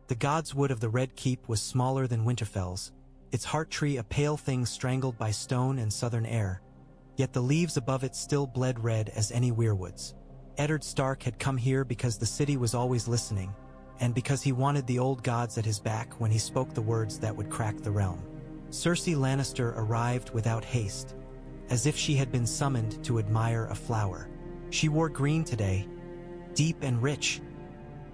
The godswood of the Red Keep was smaller than Winterfell's, its heart tree a pale thing strangled by stone and southern air, yet the leaves above it still bled red as any weirwoods. Eddard Stark had come here because the city was always listening, and because he wanted the old gods at his back when he spoke the words that would crack the realm. Cersei Lannister arrived without haste, as if she had been summoned to admire a flower. She wore green today, deep and rich,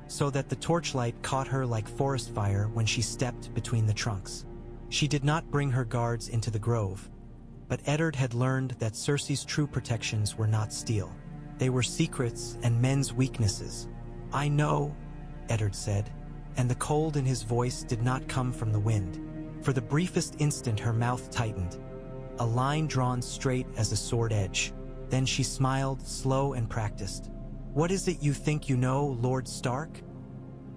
so that the torchlight caught her like forest fire when she stepped between the trunks. She did not bring her guards into the grove, but Eddard had learned that Cersei's true protections were not steel. They were secrets and men's weaknesses. "I know," Eddard said, and the cold in his voice did not come from the wind. For the briefest instant her mouth tightened, a line drawn straight as a sword edge. Then she smiled, slow and practiced. "What is it you think you know, Lord Stark?"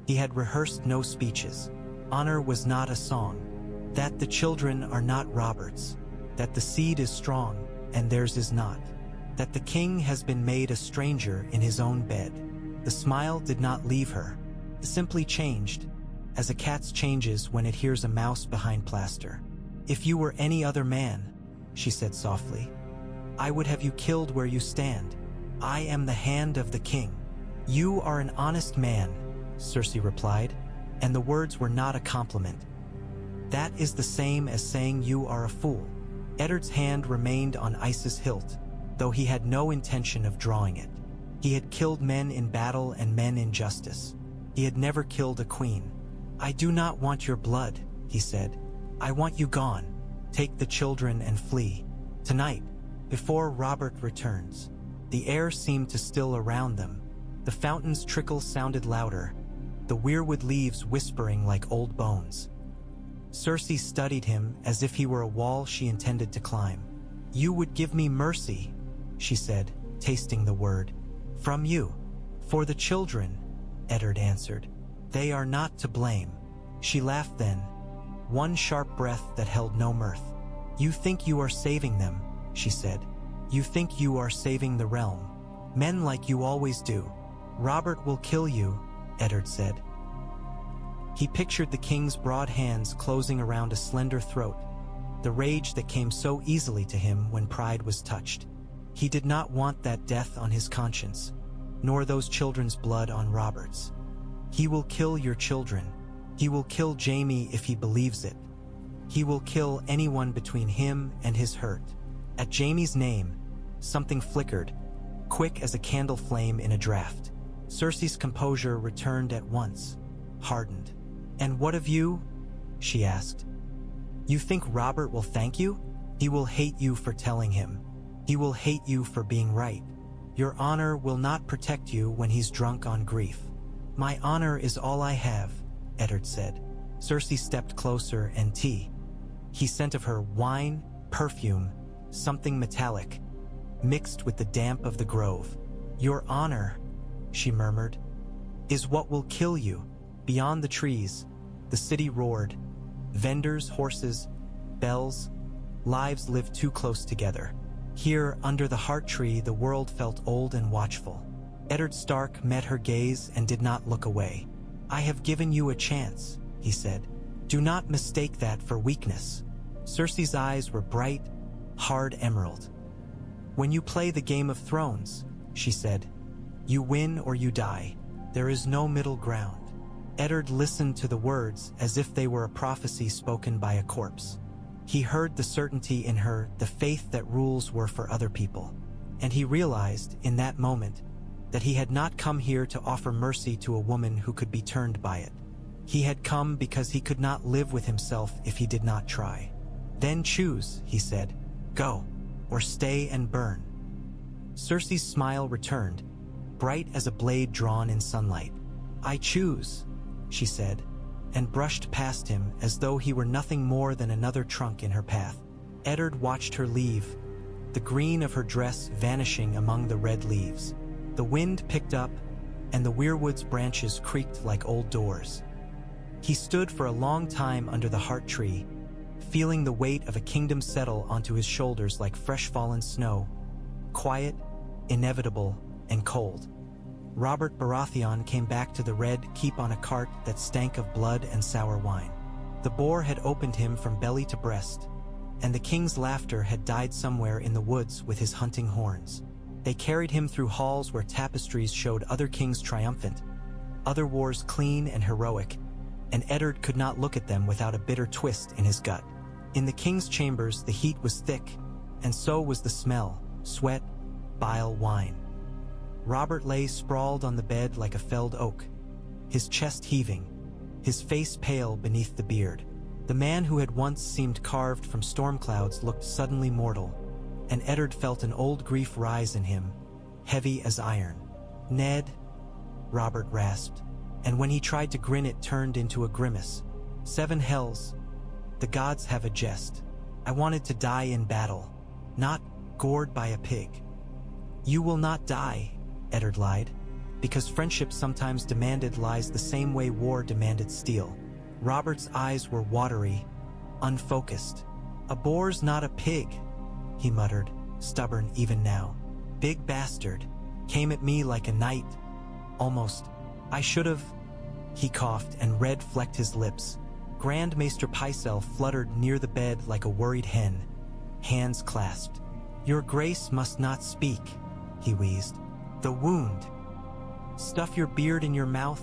He had rehearsed no speeches. Honor was not a song. That the children are not Robert's. That the seed is strong, and theirs is not. That the king has been made a stranger in his own bed. The smile did not leave her. It simply changed, as a cat's changes when it hears a mouse behind plaster. "If you were any other man," she said softly, "I would have you killed where you stand. I am the hand of the king." "You are an honest man," Cersei replied, and the words were not a compliment. "That is the same as saying you are a fool." Eddard's hand remained on Ice's hilt, though he had no intention of drawing it. He had killed men in battle and men in justice. He had never killed a queen. "I do not want your blood," he said. "I want you gone. Take the children and flee. Tonight, before Robert returns." The air seemed to still around them. The fountain's trickle sounded louder, the weirwood leaves whispering like old bones. Cersei studied him as if he were a wall she intended to climb. "You would give me mercy," she said, tasting the word. "From you." "For the children," Eddard answered. "They are not to blame." She laughed then, one sharp breath that held no mirth. "You think you are saving them," she said. "You think you are saving the realm. Men like you always do." "Robert will kill you," Eddard said. He pictured the king's broad hands closing around a slender throat, the rage that came so easily to him when pride was touched. He did not want that death on his conscience, nor those children's blood on Robert's. "He will kill your children. He will kill Jaime if he believes it. He will kill anyone between him and his hurt." At Jaime's name, something flickered, quick as a candle flame in a draft. Cersei's composure returned at once, hardened. "And what of you?" she asked. "You think Robert will thank you? He will hate you for telling him. He will hate you for being right. Your honor will not protect you when he's drunk on grief." "My honor is all I have," Eddard said. Cersei stepped closer and tea. He sent of her wine, perfume, something metallic, mixed with the damp of the grove. "Your honor," she murmured, "is what will kill you." Beyond the trees, the city roared. Vendors, horses, bells, lives lived too close together. Here, under the heart tree, the world felt old and watchful. Eddard Stark met her gaze and did not look away. "I have given you a chance," he said. "Do not mistake that for weakness." Cersei's eyes were bright, hard emerald. "When you play the Game of Thrones," she said, "you win or you die. There is no middle ground." Eddard listened to the words as if they were a prophecy spoken by a corpse. He heard the certainty in her, the faith that rules were for other people. And he realized, in that moment, that he had not come here to offer mercy to a woman who could be turned by it. He had come because he could not live with himself if he did not try. "Then choose," he said. "Go, or stay and burn." Cersei's smile returned, bright as a blade drawn in sunlight. "I choose," she said, and brushed past him as though he were nothing more than another trunk in her path. Eddard watched her leave, the green of her dress vanishing among the red leaves. The wind picked up, and the weirwood's branches creaked like old doors. He stood for a long time under the heart tree, feeling the weight of a kingdom settle onto his shoulders like fresh fallen snow, quiet, inevitable, and cold. Robert Baratheon came back to the Red Keep on a cart that stank of blood and sour wine. The boar had opened him from belly to breast, and the king's laughter had died somewhere in the woods with his hunting horns. They carried him through halls where tapestries showed other kings triumphant, other wars clean and heroic, and Eddard could not look at them without a bitter twist in his gut. In the king's chambers, the heat was thick, and so was the smell: sweat, bile, wine. Robert lay sprawled on the bed like a felled oak, his chest heaving, his face pale beneath the beard. The man who had once seemed carved from storm clouds looked suddenly mortal, and Eddard felt an old grief rise in him, heavy as iron. "Ned," Robert rasped, and when he tried to grin it turned into a grimace. "Seven hells. The gods have a jest. I wanted to die in battle, not gored by a pig." "You will not die," Eddard lied, "because friendship sometimes demanded lies the same way war demanded steel." Robert's eyes were watery, unfocused. "A boar's not a pig," he muttered, stubborn even now. "Big bastard. Came at me like a knight. Almost. I should've." He coughed and red flecked his lips. Grand Maester Pycelle fluttered near the bed like a worried hen, hands clasped. "Your grace must not speak," he wheezed. "The wound." "Stuff your beard in your mouth,"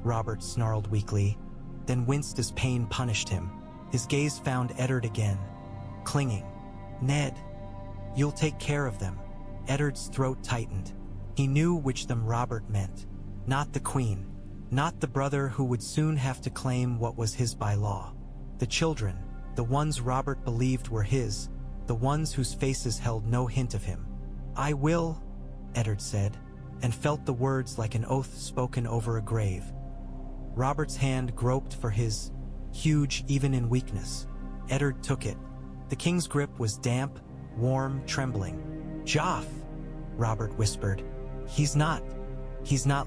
Robert snarled weakly, then winced as pain punished him. His gaze found Eddard again, clinging. "Ned, you'll take care of them." Eddard's throat tightened. He knew which them Robert meant. Not the queen, not the brother who would soon have to claim what was his by law. The children, the ones Robert believed were his, the ones whose faces held no hint of him. "I will," Eddard said, and felt the words like an oath spoken over a grave. Robert's hand groped for his, huge even in weakness. Eddard took it. The king's grip was damp, warm, trembling. "Joff," Robert whispered. He's not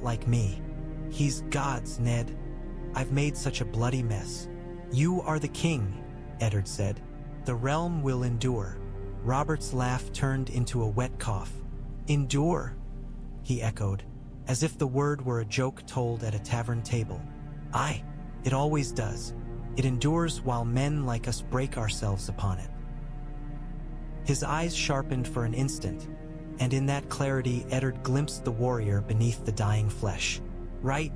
like me. He's God's, Ned. I've made such a bloody mess." "You are the king," Eddard said. "The realm will endure." Robert's laugh turned into a wet cough. "Endure?" he echoed, as if the word were a joke told at a tavern table. "Aye, it always does. It endures while men like us break ourselves upon it." His eyes sharpened for an instant, and in that clarity Eddard glimpsed the warrior beneath the dying flesh. "Right,"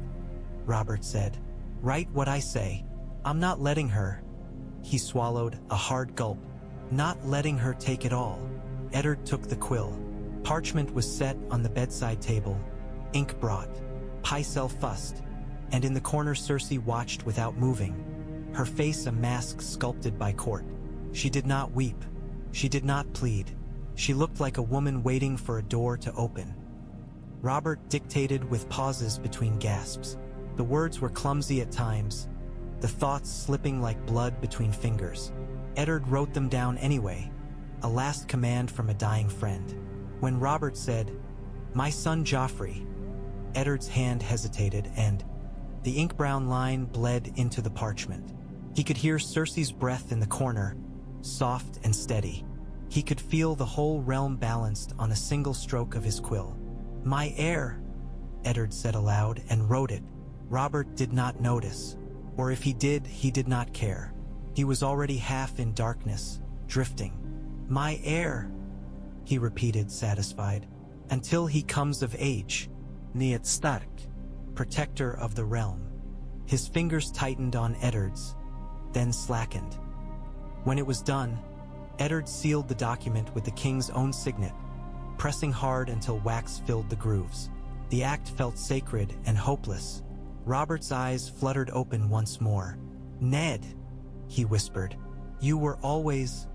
Robert said. "Right what I say. I'm not letting her." He swallowed, a hard gulp. "Not letting her take it all." Eddard took the quill. Parchment was set on the bedside table, ink brought. Pycelle fussed, and in the corner Cersei watched without moving, her face a mask sculpted by court. She did not weep. She did not plead. She looked like a woman waiting for a door to open. Robert dictated with pauses between gasps. The words were clumsy at times, the thoughts slipping like blood between fingers. Eddard wrote them down anyway, a last command from a dying friend. When Robert said, "My son Joffrey," Eddard's hand hesitated and the ink-brown line bled into the parchment. He could hear Cersei's breath in the corner, soft and steady. He could feel the whole realm balanced on a single stroke of his quill. "My heir," Eddard said aloud and wrote it. Robert did not notice, or if he did not care. He was already half in darkness, drifting. "My heir," he repeated, satisfied. "Until he comes of age. Ned Stark, protector of the realm." His fingers tightened on Eddard's, then slackened. When it was done, Eddard sealed the document with the king's own signet, pressing hard until wax filled the grooves. The act felt sacred and hopeless. Robert's eyes fluttered open once more. "Ned," he whispered, "you were always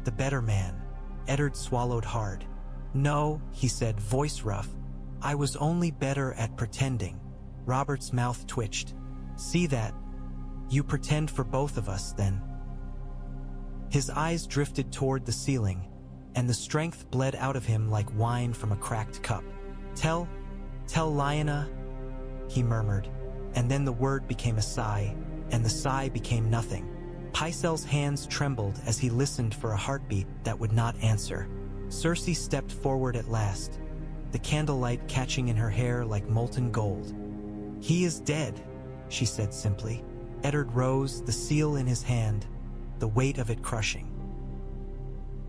the better man." Eddard swallowed hard. "No," he said, voice rough. "I was only better at pretending." Robert's mouth twitched. "See that? You pretend for both of us, then." His eyes drifted toward the ceiling, and the strength bled out of him like wine from a cracked cup. Tell Lyanna," he murmured, and then the word became a sigh, and the sigh became nothing. Pycelle's hands trembled as he listened for a heartbeat that would not answer. Cersei stepped forward at last, the candlelight catching in her hair like molten gold. "He is dead," she said simply. Eddard rose, the seal in his hand, the weight of it crushing.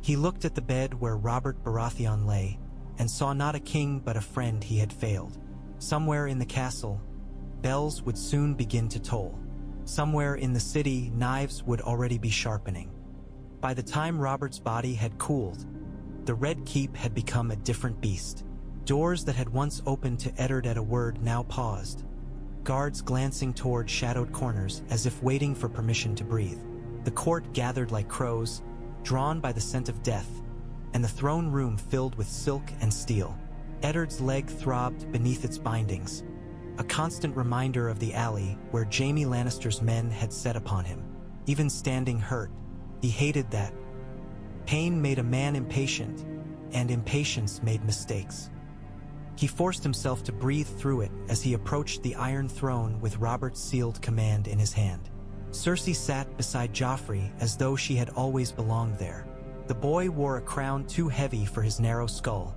He looked at the bed where Robert Baratheon lay, and saw not a king but a friend he had failed. Somewhere in the castle, bells would soon begin to toll. Somewhere in the city, knives would already be sharpening. By the time Robert's body had cooled, the Red Keep had become a different beast. Doors that had once opened to Eddard at a word now paused, guards glancing toward shadowed corners as if waiting for permission to breathe. The court gathered like crows, drawn by the scent of death, and the throne room filled with silk and steel. Eddard's leg throbbed beneath its bindings, a constant reminder of the alley where Jaime Lannister's men had set upon him. Even standing hurt, he hated that. Pain made a man impatient, and impatience made mistakes. He forced himself to breathe through it as he approached the Iron Throne with Robert's sealed command in his hand. Cersei sat beside Joffrey as though she had always belonged there. The boy wore a crown too heavy for his narrow skull,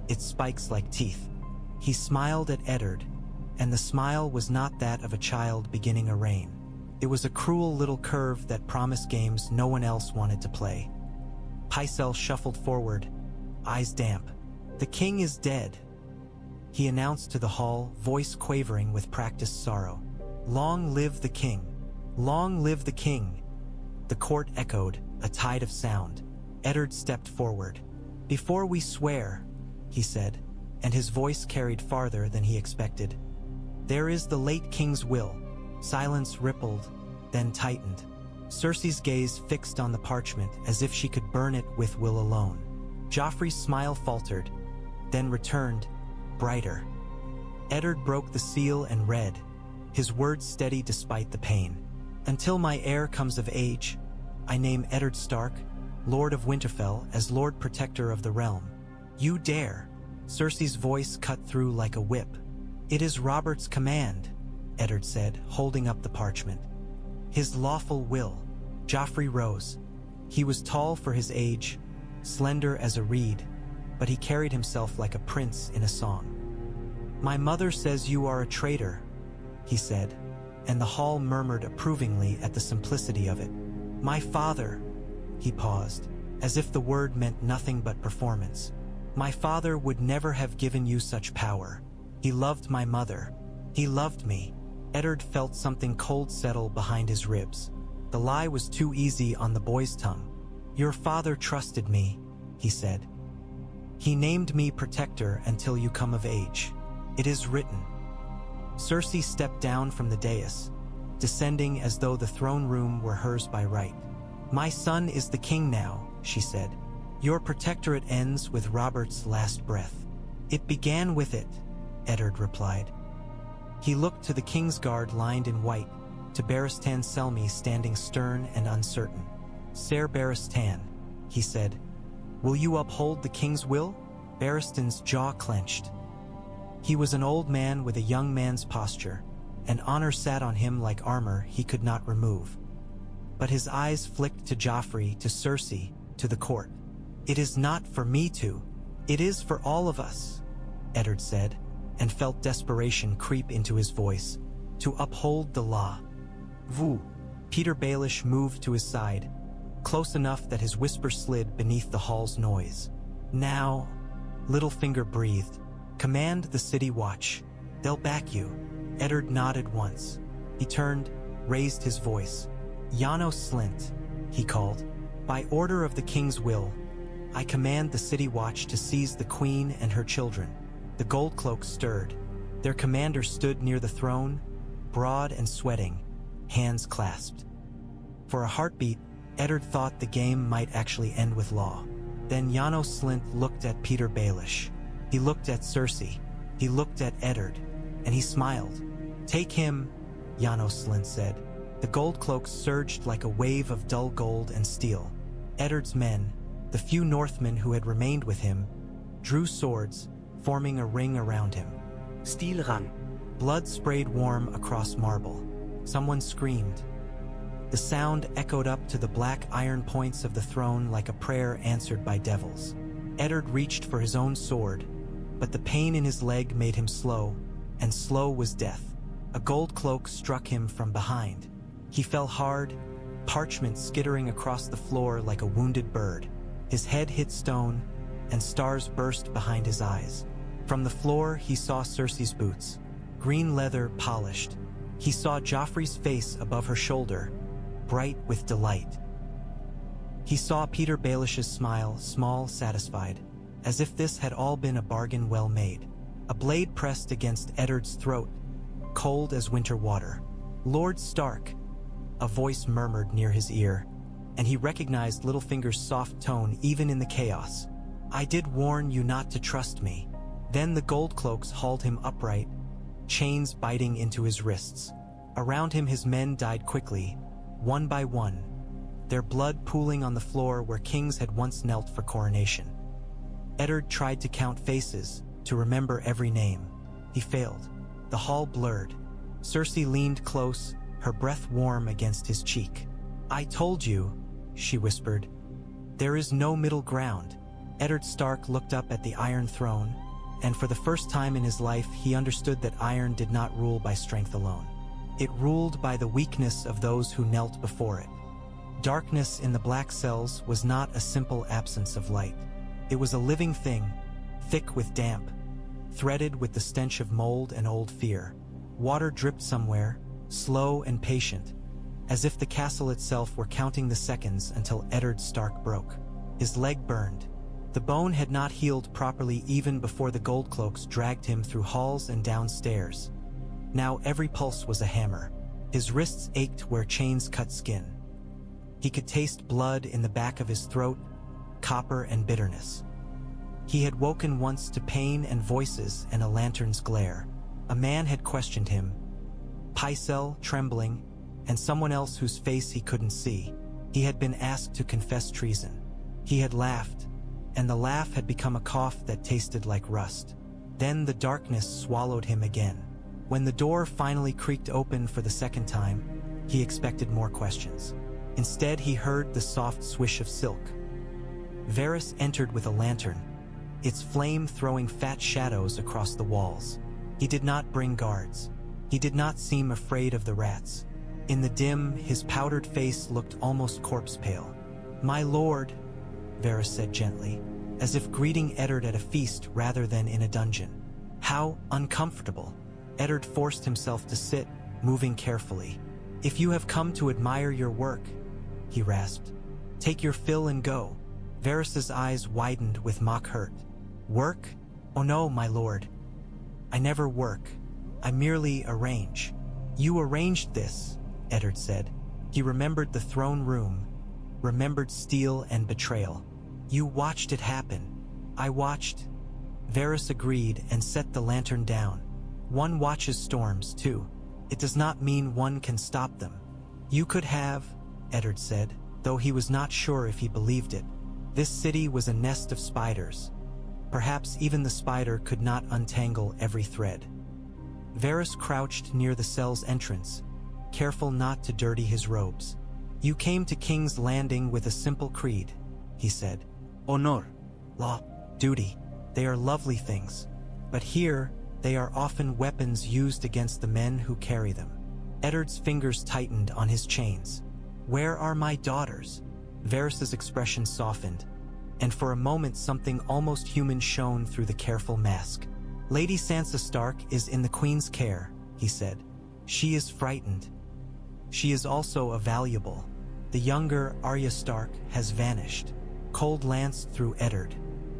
its spikes like teeth. He smiled at Eddard, and the smile was not that of a child beginning a reign. It was a cruel little curve that promised games no one else wanted to play. Pycelle shuffled forward, eyes damp. "The king is dead," he announced to the hall, voice quavering with practiced sorrow. "Long live the king! Long live the king!" The court echoed, a tide of sound. Eddard stepped forward. "Before we swear," he said, and his voice carried farther than he expected. "There is the late king's will." Silence rippled, then tightened. Cersei's gaze fixed on the parchment as if she could burn it with will alone. Joffrey's smile faltered, then returned, brighter. Eddard broke the seal and read, his words steady despite the pain. "Until my heir comes of age, I name Eddard Stark, Lord of Winterfell, as Lord Protector of the realm." "You dare!" Cersei's voice cut through like a whip. "It is Robert's command," Eddard said, holding up the parchment. "His lawful will." Joffrey rose. He was tall for his age, slender as a reed, but he carried himself like a prince in a song. "My mother says you are a traitor," he said, and the hall murmured approvingly at the simplicity of it. "My father," he paused, as if the word meant nothing but performance. "My father would never have given you such power. He loved my mother. He loved me." Eddard felt something cold settle behind his ribs. The lie was too easy on the boy's tongue. "Your father trusted me," he said. "He named me protector until you come of age. It is written." Cersei stepped down from the dais, descending as though the throne room were hers by right. "My son is the king now," she said. "Your protectorate ends with Robert's last breath." "It began with it," Eddard replied. He looked to the Kingsguard lined in white, to Barristan Selmy standing stern and uncertain. "Ser Barristan," he said, "will you uphold the king's will?" Barristan's jaw clenched. He was an old man with a young man's posture, and honor sat on him like armor he could not remove. But his eyes flicked to Joffrey, to Cersei, to the court. "It is not for me to. It is for all of us," Eddard said, and felt desperation creep into his voice. "To uphold the law." "Vous." Peter Baelish moved to his side, close enough that his whisper slid beneath the hall's noise. "Now," Littlefinger breathed, "command the city watch. They'll back you." Eddard nodded once. He turned, raised his voice. "Janos Slynt," he called. "By order of the king's will, I command the city watch to seize the queen and her children." The gold cloaks stirred. Their commander stood near the throne, broad and sweating, hands clasped. For a heartbeat, Eddard thought the game might actually end with law. Then Janos Slynt looked at Peter Baelish. He looked at Cersei. He looked at Eddard, and he smiled. "Take him," Janos Slynt said. The gold cloaks surged like a wave of dull gold and steel. Eddard's men, the few Northmen who had remained with him, drew swords, forming a ring around him. "Steel ran." Blood sprayed warm across marble. Someone screamed. The sound echoed up to the black iron points of the throne like a prayer answered by devils. Eddard reached for his own sword, but the pain in his leg made him slow, and slow was death. A gold cloak struck him from behind. He fell hard, parchment skittering across the floor like a wounded bird. His head hit stone, and stars burst behind his eyes. From the floor, he saw Cersei's boots, green leather polished. He saw Joffrey's face above her shoulder, bright with delight. He saw Peter Baelish's smile, small, satisfied, as if this had all been a bargain well made. A blade pressed against Eddard's throat, cold as winter water. "Lord Stark," a voice murmured near his ear, and he recognized Littlefinger's soft tone even in the chaos. "I did warn you not to trust me." Then the gold cloaks hauled him upright, chains biting into his wrists. Around him his men died quickly, one by one, their blood pooling on the floor where kings had once knelt for coronation. Eddard tried to count faces, to remember every name. He failed. The hall blurred. Cersei leaned close, her breath warm against his cheek. "I told you," she whispered. "There is no middle ground." Eddard Stark looked up at the Iron Throne, and for the first time in his life he understood that iron did not rule by strength alone. It ruled by the weakness of those who knelt before it. Darkness in the black cells was not a simple absence of light. It was a living thing, thick with damp, threaded with the stench of mold and old fear. Water dripped somewhere, slow and patient, as if the castle itself were counting the seconds until Eddard Stark broke. His leg burned. The bone had not healed properly even before the gold cloaks dragged him through halls and downstairs. Now every pulse was a hammer. His wrists ached where chains cut skin. He could taste blood in the back of his throat, copper and bitterness. He had woken once to pain and voices and a lantern's glare. A man had questioned him, Pycelle, trembling, and someone else whose face he couldn't see. He had been asked to confess treason. He had laughed, and the laugh had become a cough that tasted like rust. Then the darkness swallowed him again. When the door finally creaked open for the second time, he expected more questions. Instead, he heard the soft swish of silk. Varys entered with a lantern, its flame throwing fat shadows across the walls. He did not bring guards. He did not seem afraid of the rats. In the dim, his powdered face looked almost corpse-pale. "My lord," Varys said gently, as if greeting Eddard at a feast rather than in a dungeon. How uncomfortable. Eddard forced himself to sit, moving carefully. "If you have come to admire your work," he rasped, "take your fill and go." Varys's eyes widened with mock hurt. "Work? Oh no, my lord. I never work. I merely arrange." "You arranged this," Eddard said. He remembered the throne room, remembered steel and betrayal. "You watched it happen." "I watched." Varys agreed and set the lantern down. "One watches storms, too. It does not mean one can stop them." "You could have," Eddard said, though he was not sure if he believed it. This city was a nest of spiders. Perhaps even the spider could not untangle every thread. Varys crouched near the cell's entrance, careful not to dirty his robes. "You came to King's Landing with a simple creed," he said. "Honor, law, duty. They are lovely things. But here, they are often weapons used against the men who carry them." Eddard's fingers tightened on his chains. "Where are my daughters?" Varys's expression softened, and for a moment something almost human shone through the careful mask. "Lady Sansa Stark is in the Queen's care," he said. "She is frightened. She is also a valuable. The younger Arya Stark has vanished." Cold lanced through Eddard.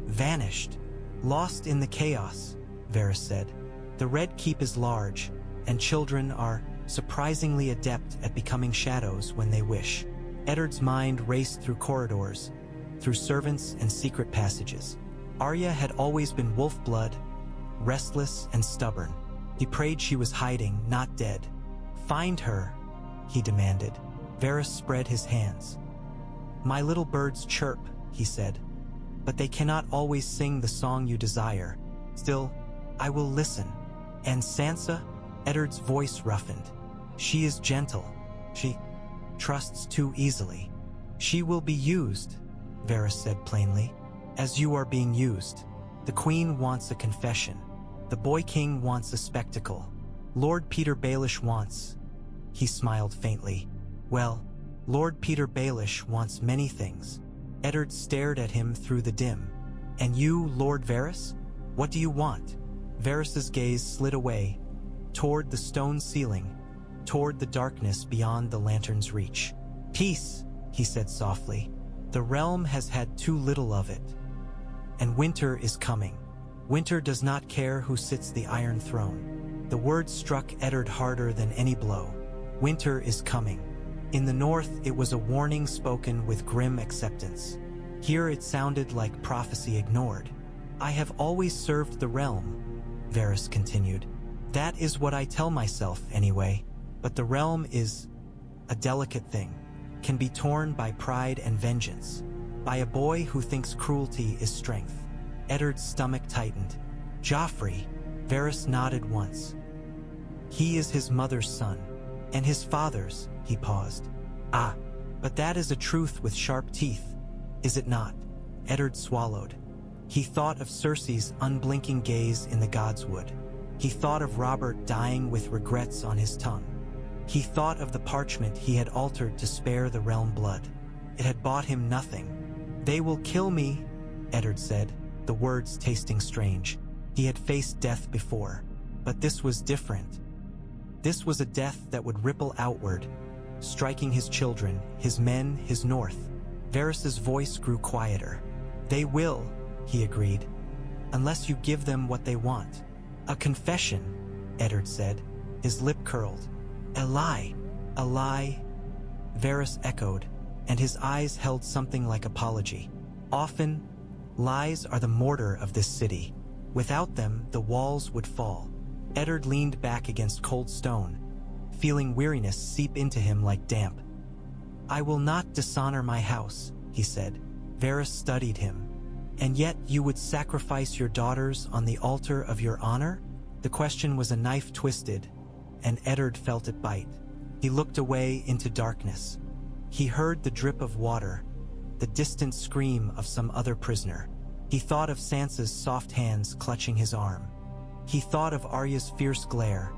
"Vanished? Lost in the chaos," Varys said. "The Red Keep is large, and children are surprisingly adept at becoming shadows when they wish." Eddard's mind raced through corridors, through servants and secret passages. Arya had always been wolf blood, restless and stubborn. He prayed she was hiding, not dead. "Find her," he demanded. Varys spread his hands. "My little birds chirp," he said, "but they cannot always sing the song you desire. Still, I will listen." "And Sansa?" Eddard's voice roughened. "She is gentle. She trusts too easily." "She will be used," Varys said plainly, "as you are being used." The queen wants a confession. The boy king wants a spectacle. Lord Peter Baelish wants... He smiled faintly. Well, Lord Peter Baelish wants many things. Eddard stared at him through the dim. And you, Lord Varys? What do you want? Varys's gaze slid away, toward the stone ceiling, toward the darkness beyond the lantern's reach. Peace, he said softly. The realm has had too little of it. And winter is coming. Winter does not care who sits the Iron Throne. The word struck Eddard harder than any blow. Winter is coming. In the north, it was a warning spoken with grim acceptance. Here it sounded like prophecy ignored. I have always served the realm, Varys continued. That is what I tell myself, anyway. But the realm is a delicate thing, can be torn by pride and vengeance, by a boy who thinks cruelty is strength. Eddard's stomach tightened. Joffrey, Varys nodded once. He is his mother's son, and his father's, he paused. Ah, but that is a truth with sharp teeth, is it not? Eddard swallowed. He thought of Cersei's unblinking gaze in the godswood. He thought of Robert dying with regrets on his tongue. He thought of the parchment he had altered to spare the realm blood. It had bought him nothing. They will kill me, Eddard said, the words tasting strange. He had faced death before, but this was different. This was a death that would ripple outward, striking his children, his men, his north. Varys's voice grew quieter. They will, he agreed, unless you give them what they want. A confession, Eddard said, his lip curled. A lie, Varys echoed, and his eyes held something like apology. Often, lies are the mortar of this city. Without them, the walls would fall. Eddard leaned back against cold stone, feeling weariness seep into him like damp. I will not dishonor my house, he said. Varys studied him. And yet you would sacrifice your daughters on the altar of your honor? The question was a knife twisted, and Eddard felt it bite. He looked away into darkness. He heard the drip of water, the distant scream of some other prisoner. He thought of Sansa's soft hands clutching his arm. He thought of Arya's fierce glare,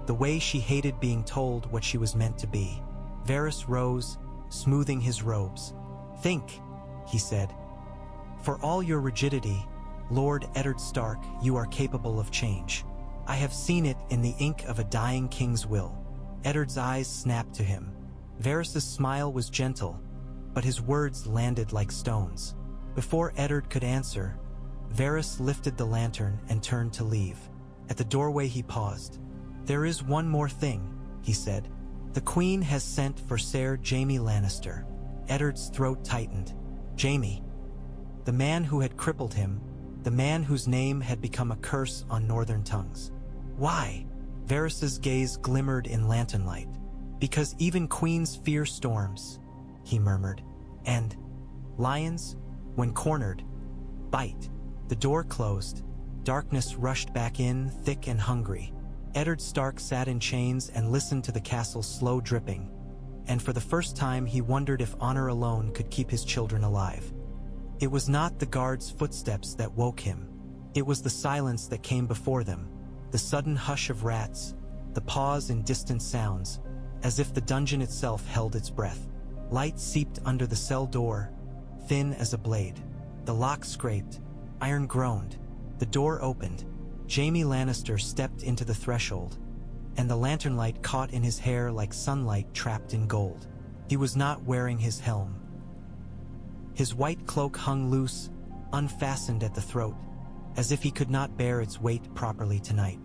the way she hated being told what she was meant to be. Varys rose, smoothing his robes. Think, he said. For all your rigidity, Lord Eddard Stark, you are capable of change. I have seen it in the ink of a dying king's will. Eddard's eyes snapped to him. Varys's smile was gentle, but his words landed like stones. Before Eddard could answer, Varys lifted the lantern and turned to leave. At the doorway he paused. There is one more thing, he said. The Queen has sent for Ser Jaime Lannister. Eddard's throat tightened. Jaime. The man who had crippled him, the man whose name had become a curse on northern tongues. Why? Varys's gaze glimmered in lantern light. Because even queens fear storms, he murmured. And lions, when cornered, bite. The door closed. Darkness rushed back in, thick and hungry. Eddard Stark sat in chains and listened to the castle's slow dripping. And for the first time he wondered if honor alone could keep his children alive. It was not the guard's footsteps that woke him. It was the silence that came before them, the sudden hush of rats, the pause in distant sounds, as if the dungeon itself held its breath. Light seeped under the cell door, thin as a blade. The lock scraped, iron groaned. The door opened. Jaime Lannister stepped into the threshold, and the lantern light caught in his hair like sunlight trapped in gold. He was not wearing his helm. His white cloak hung loose, unfastened at the throat, as if he could not bear its weight properly tonight.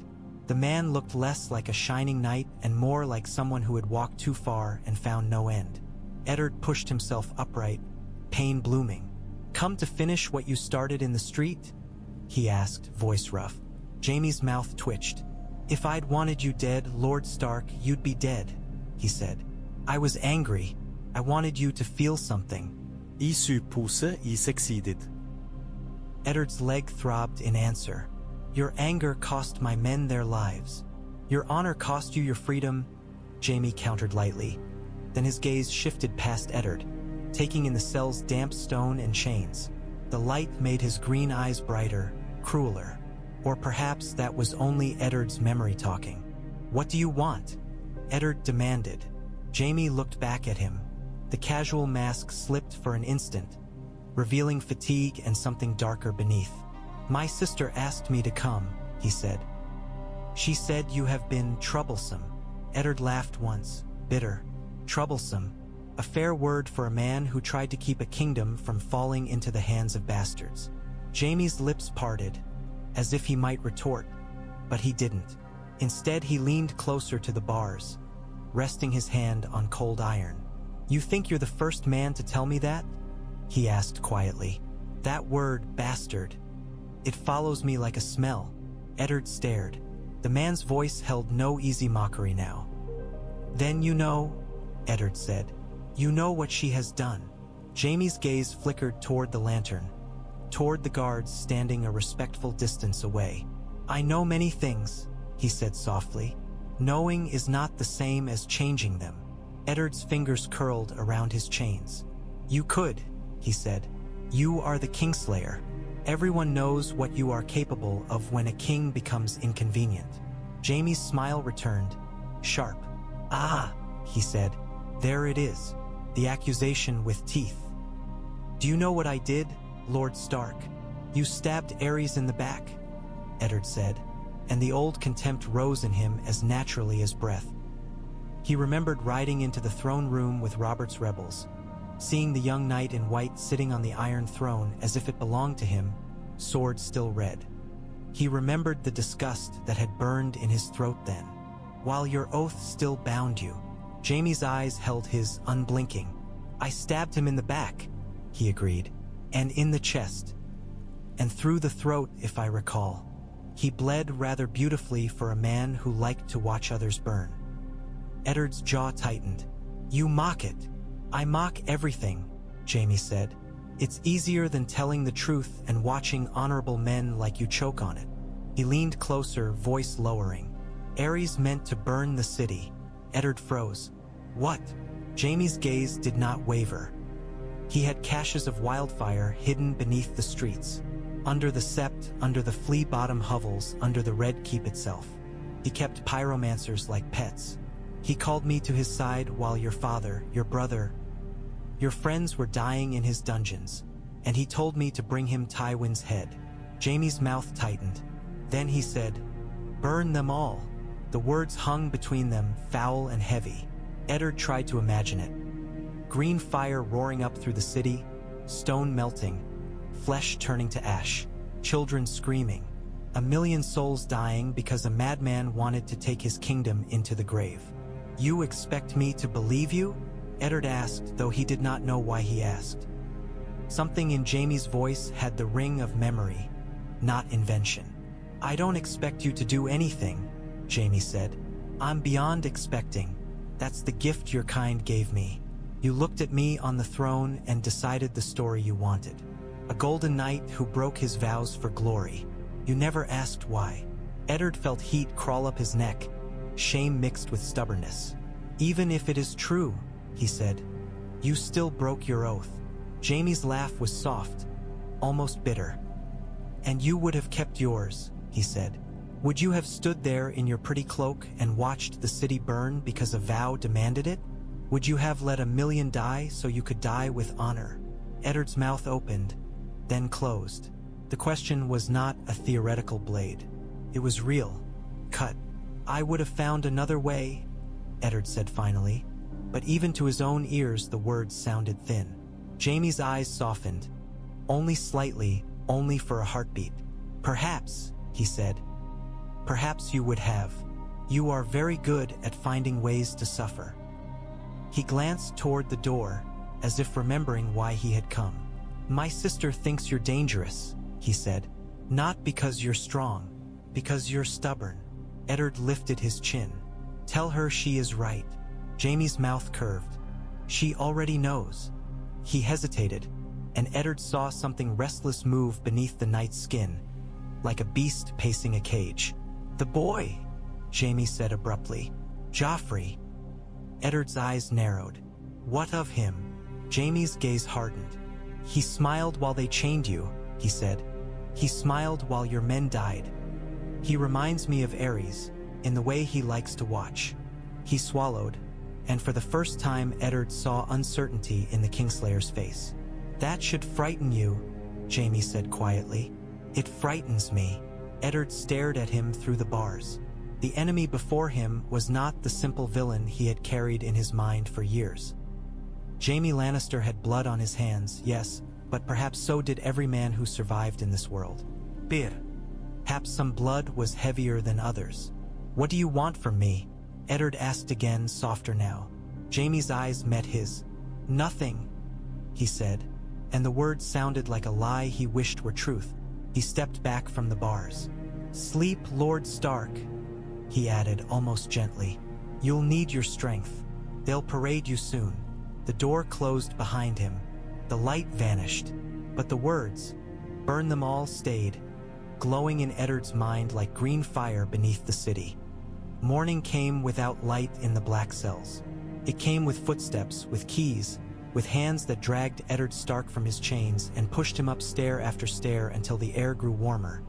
The man looked less like a shining knight and more like someone who had walked too far and found no end. Eddard pushed himself upright, pain blooming. Come to finish what you started in the street? He asked, voice rough. Jaime's mouth twitched. If I'd wanted you dead, Lord Stark, you'd be dead, he said. I was angry. I wanted you to feel something. I suppose I succeeded. Eddard's leg throbbed in answer. Your anger cost my men their lives. Your honor cost you your freedom, Jaime countered lightly. Then his gaze shifted past Eddard, taking in the cell's damp stone and chains. The light made his green eyes brighter, crueler. Or perhaps that was only Eddard's memory talking. "What do you want?" Eddard demanded. Jaime looked back at him. The casual mask slipped for an instant, revealing fatigue and something darker beneath. "My sister asked me to come," he said. "She said you have been troublesome." Eddard laughed once, bitter. Troublesome, a fair word for a man who tried to keep a kingdom from falling into the hands of bastards. Jaime's lips parted, as if he might retort, but he didn't. Instead, he leaned closer to the bars, resting his hand on cold iron. "You think you're the first man to tell me that?" he asked quietly. "That word, bastard, it follows me like a smell." Eddard stared. The man's voice held no easy mockery now. "Then you know," Eddard said. "You know what she has done." Jaime's gaze flickered toward the lantern, toward the guards standing a respectful distance away. "I know many things," he said softly. "Knowing is not the same as changing them." Eddard's fingers curled around his chains. "You could," he said. "You are the Kingslayer. Everyone knows what you are capable of when a king becomes inconvenient." Jaime's smile returned, sharp. "Ah," he said. "There it is. The accusation with teeth. Do you know what I did, Lord Stark?" "You stabbed Ares in the back," Eddard said, and the old contempt rose in him as naturally as breath. He remembered riding into the throne room with Robert's rebels, seeing the young knight in white sitting on the Iron Throne as if it belonged to him, sword still red. He remembered the disgust that had burned in his throat then. "While your oath still bound you." Jaime's eyes held his, unblinking. "I stabbed him in the back," he agreed, "and in the chest, and through the throat, if I recall. He bled rather beautifully for a man who liked to watch others burn." Eddard's jaw tightened. "You mock it." "I mock everything," Jaime said. "It's easier than telling the truth and watching honorable men like you choke on it." He leaned closer, voice lowering. "Ares meant to burn the city." Eddard froze. "What?" Jaime's gaze did not waver. He had caches of wildfire hidden beneath the streets, under the Sept, under the Flea Bottom hovels, under the Red Keep itself. He kept pyromancers like pets. He called me to his side while your father, your brother, your friends were dying in his dungeons, and he told me to bring him Tywin's head. Jaime's mouth tightened. Then he said, "Burn them all." The words hung between them, foul and heavy. Eddard tried to imagine it. Green fire roaring up through the city, stone melting, flesh turning to ash, children screaming, a million souls dying because a madman wanted to take his kingdom into the grave. "You expect me to believe you?" Eddard asked, though he did not know why he asked. Something in Jaime's voice had the ring of memory, not invention. "I don't expect you to do anything," Jaime said. "I'm beyond expecting. That's the gift your kind gave me. You looked at me on the throne and decided the story you wanted. A golden knight who broke his vows for glory. You never asked why." Eddard felt heat crawl up his neck, shame mixed with stubbornness. "Even if it is true," he said, "you still broke your oath." Jaime's laugh was soft, almost bitter. "And you would have kept yours," he said. "Would you have stood there in your pretty cloak and watched the city burn because a vow demanded it? Would you have let 1,000,000 die so you could die with honor?" Eddard's mouth opened, then closed. The question was not a theoretical blade. It was real, cut. "I would have found another way," Eddard said finally, but even to his own ears the words sounded thin. Jaime's eyes softened, only slightly, only for a heartbeat. "Perhaps," he said. "Perhaps you would have. You are very good at finding ways to suffer." He glanced toward the door, as if remembering why he had come. "My sister thinks you're dangerous," he said. "Not because you're strong, because you're stubborn." Eddard lifted his chin. "Tell her she is right." Jaime's mouth curved. "She already knows." He hesitated, and Eddard saw something restless move beneath the knight's skin, like a beast pacing a cage. "The boy," Jaime said abruptly. "Joffrey." Eddard's eyes narrowed. "What of him?" Jaime's gaze hardened. "He smiled while they chained you," he said. He smiled while your men died. He reminds me of Ares, in the way he likes to watch. He swallowed, and for the first time Eddard saw uncertainty in the Kingslayer's face. That should frighten you, Jaime said quietly. It frightens me. Eddard stared at him through the bars. The enemy before him was not the simple villain he had carried in his mind for years. Jaime Lannister had blood on his hands, yes, but perhaps so did every man who survived in this world. Perhaps some blood was heavier than others. What do you want from me? Eddard asked again, softer now. Jaime's eyes met his. Nothing, he said, and the words sounded like a lie he wished were truth. He stepped back from the bars. Sleep, Lord Stark, he added almost gently. You'll need your strength. They'll parade you soon. The door closed behind him. The light vanished, but the words, burn them all, stayed, glowing in Eddard's mind like green fire beneath the city. Morning came without light in the black cells. It came with footsteps, with keys, with hands that dragged Eddard Stark from his chains and pushed him up stair after stair until the air grew warmer,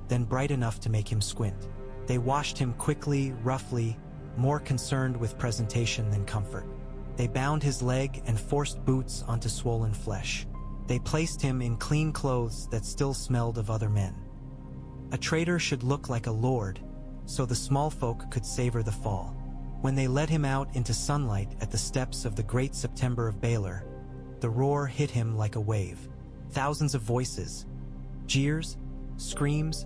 then bright enough to make him squint. They washed him quickly, roughly, more concerned with presentation than comfort. They bound his leg and forced boots onto swollen flesh. They placed him in clean clothes that still smelled of other men. A traitor should look like a lord, so the small folk could savor the fall. When they led him out into sunlight at the steps of the Great Sept of Baelor, the roar hit him like a wave. Thousands of voices, jeers, screams,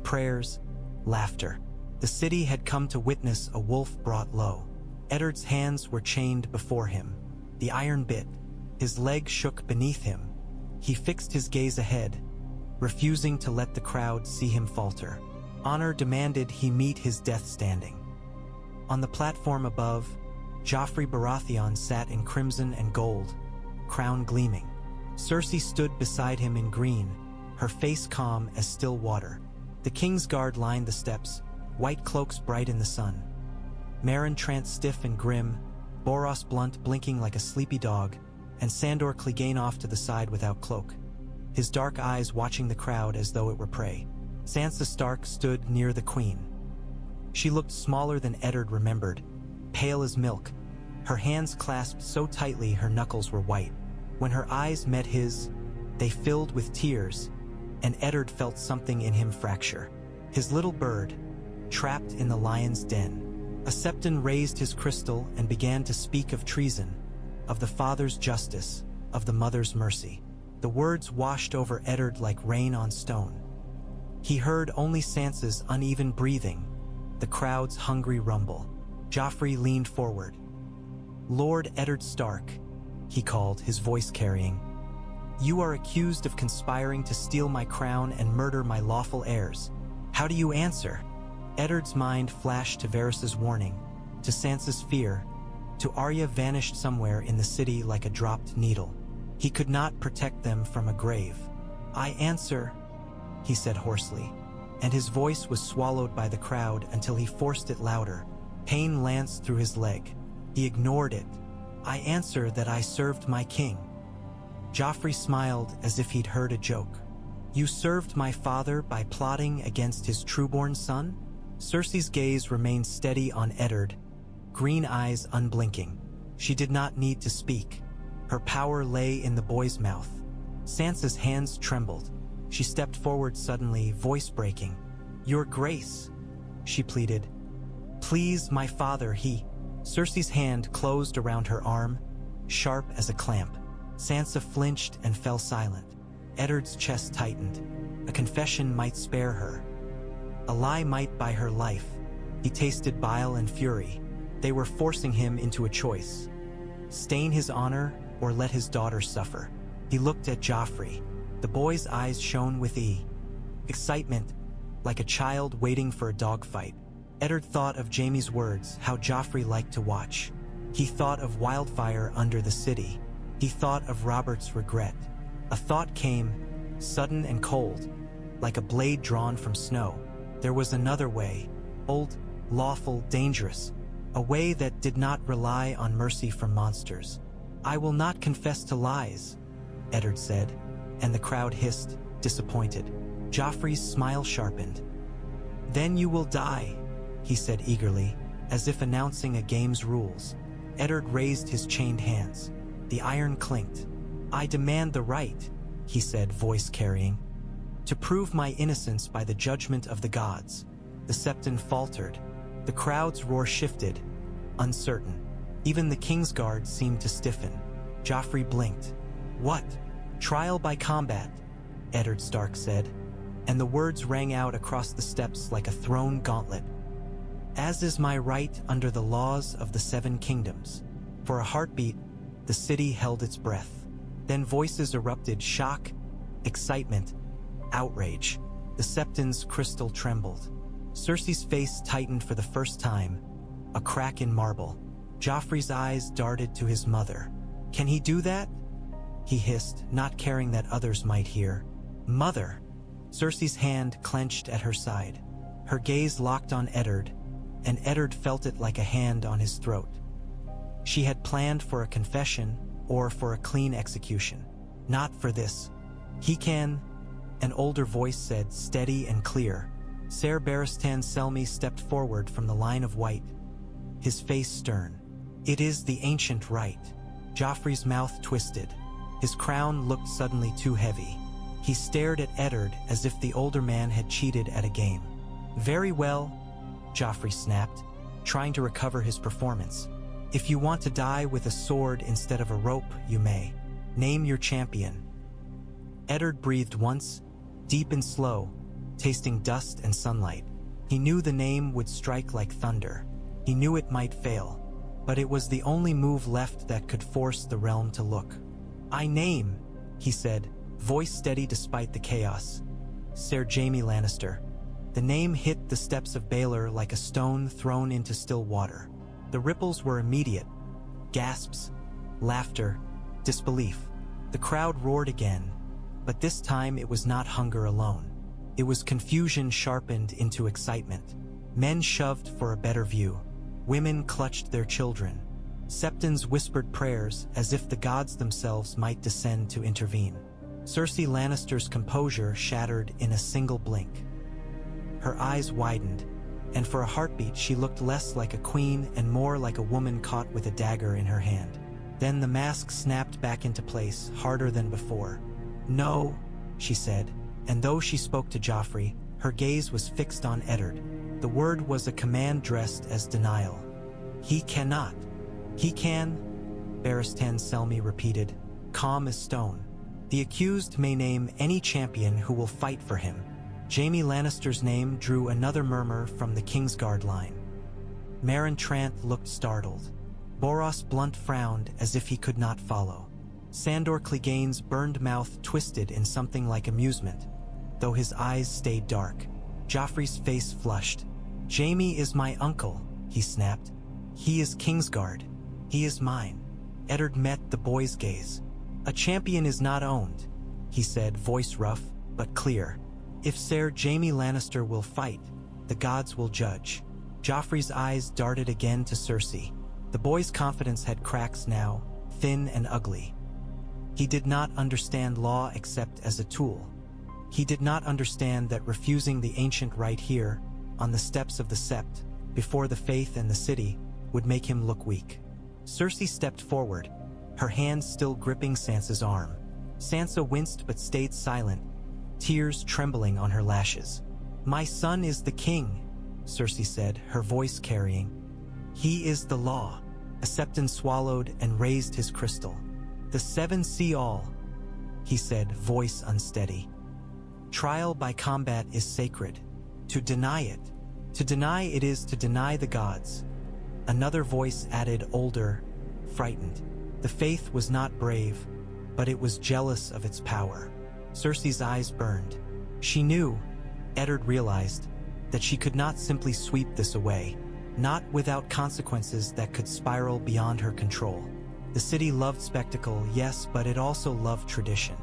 prayers, laughter. The city had come to witness a wolf brought low. Eddard's hands were chained before him. The iron bit. His legs shook beneath him. He fixed his gaze ahead, refusing to let the crowd see him falter. Honor demanded he meet his death standing. On the platform above, Joffrey Baratheon sat in crimson and gold, crown gleaming. Cersei stood beside him in green, her face calm as still water. The Kingsguard lined the steps, white cloaks bright in the sun. Meryn Trant stiff and grim, Boros Blunt blinking like a sleepy dog, and Sandor Clegane off to the side without cloak, his dark eyes watching the crowd as though it were prey. Sansa Stark stood near the queen. She looked smaller than Eddard remembered, pale as milk, her hands clasped so tightly her knuckles were white. When her eyes met his, they filled with tears, and Eddard felt something in him fracture. His little bird, trapped in the lion's den. A Septon raised his crystal and began to speak of treason, of the father's justice, of the mother's mercy. The words washed over Eddard like rain on stone. He heard only Sansa's uneven breathing, the crowd's hungry rumble. Joffrey leaned forward. Lord Eddard Stark, he called, his voice carrying. You are accused of conspiring to steal my crown and murder my lawful heirs. How do you answer? Eddard's mind flashed to Varys's warning, to Sansa's fear, to Arya vanished somewhere in the city like a dropped needle. He could not protect them from a grave. I answer, he said hoarsely, and his voice was swallowed by the crowd until he forced it louder. Pain lanced through his leg. He ignored it. I answer that I served my king. Joffrey smiled as if he'd heard a joke. You served my father by plotting against his trueborn son? Cersei's gaze remained steady on Eddard, green eyes unblinking. She did not need to speak. Her power lay in the boy's mouth. Sansa's hands trembled. She stepped forward suddenly, voice breaking. Your Grace, she pleaded. Please, my father, he... Cersei's hand closed around her arm, sharp as a clamp. Sansa flinched and fell silent. Eddard's chest tightened. A confession might spare her. A lie might buy her life. He tasted bile and fury. They were forcing him into a choice. Stain his honor or let his daughter suffer. He looked at Joffrey. The boy's eyes shone with excitement, like a child waiting for a dogfight. Eddard thought of Jaime's words, how Joffrey liked to watch. He thought of wildfire under the city. He thought of Robert's regret. A thought came, sudden and cold, like a blade drawn from snow. There was another way, old, lawful, dangerous, a way that did not rely on mercy from monsters. I will not confess to lies, Eddard said, and the crowd hissed, disappointed. Joffrey's smile sharpened. "Then you will die," he said eagerly, as if announcing a game's rules. Eddard raised his chained hands. The iron clinked. "I demand the right," he said, voice carrying, "to prove my innocence by the judgment of the gods." The Septon faltered. The crowd's roar shifted, uncertain. Even the Kingsguard seemed to stiffen. Joffrey blinked. "What? Trial by combat," Eddard Stark said, and the words rang out across the steps like a thrown gauntlet. "As is my right under the laws of the Seven Kingdoms." For a heartbeat, the city held its breath. Then voices erupted: shock, excitement, outrage. The Septon's crystal trembled. Cersei's face tightened for the first time, a crack in marble. Joffrey's eyes darted to his mother. "Can he do that?" he hissed, not caring that others might hear. "Mother!" Cersei's hand clenched at her side. Her gaze locked on Eddard, and Eddard felt it like a hand on his throat. She had planned for a confession or for a clean execution. Not for this. "He can," an older voice said, steady and clear. Ser Barristan Selmy stepped forward from the line of white, his face stern. "It is the ancient right." Joffrey's mouth twisted. His crown looked suddenly too heavy. He stared at Eddard as if the older man had cheated at a game. "Very well," Joffrey snapped, trying to recover his performance. "If you want to die with a sword instead of a rope, you may. Name your champion." Eddard breathed once, deep and slow, tasting dust and sunlight. He knew the name would strike like thunder. He knew it might fail, but it was the only move left that could force the realm to look. "I name," he said, voice steady despite the chaos, "Ser Jaime Lannister." The name hit the steps of Baelor like a stone thrown into still water. The ripples were immediate. Gasps, laughter, disbelief. The crowd roared again, but this time it was not hunger alone. It was confusion sharpened into excitement. Men shoved for a better view. Women clutched their children. Septons whispered prayers as if the gods themselves might descend to intervene. Cersei Lannister's composure shattered in a single blink. Her eyes widened, and for a heartbeat she looked less like a queen and more like a woman caught with a dagger in her hand. Then the mask snapped back into place, harder than before. "No," she said, and though she spoke to Joffrey, her gaze was fixed on Eddard. The word was a command dressed as denial. "He cannot." "He can," Barristan Selmy repeated, calm as stone. "The accused may name any champion who will fight for him." Jaime Lannister's name drew another murmur from the Kingsguard line. Meryn Trant looked startled. Boros Blunt frowned as if he could not follow. Sandor Clegane's burned mouth twisted in something like amusement, though his eyes stayed dark. Joffrey's face flushed. "Jaime is my uncle," he snapped. "He is Kingsguard. He is mine." Eddard met the boy's gaze. "A champion is not owned," he said, voice rough but clear. "If Ser Jaime Lannister will fight, the gods will judge." Joffrey's eyes darted again to Cersei. The boy's confidence had cracks now, thin and ugly. He did not understand law except as a tool. He did not understand that refusing the ancient right here, on the steps of the Sept, before the faith and the city, would make him look weak. Cersei stepped forward, her hand still gripping Sansa's arm. Sansa winced but stayed silent, tears trembling on her lashes. "My son is the king," Cersei said, her voice carrying. "He is the law." A Septon swallowed and raised his crystal. "The seven see all," he said, voice unsteady. "Trial by combat is sacred. To deny it is to deny the gods." Another voice added, older, frightened. The faith was not brave, but it was jealous of its power. Cersei's eyes burned. She knew, Eddard realized, that she could not simply sweep this away, not without consequences that could spiral beyond her control. The city loved spectacle, yes, but it also loved tradition.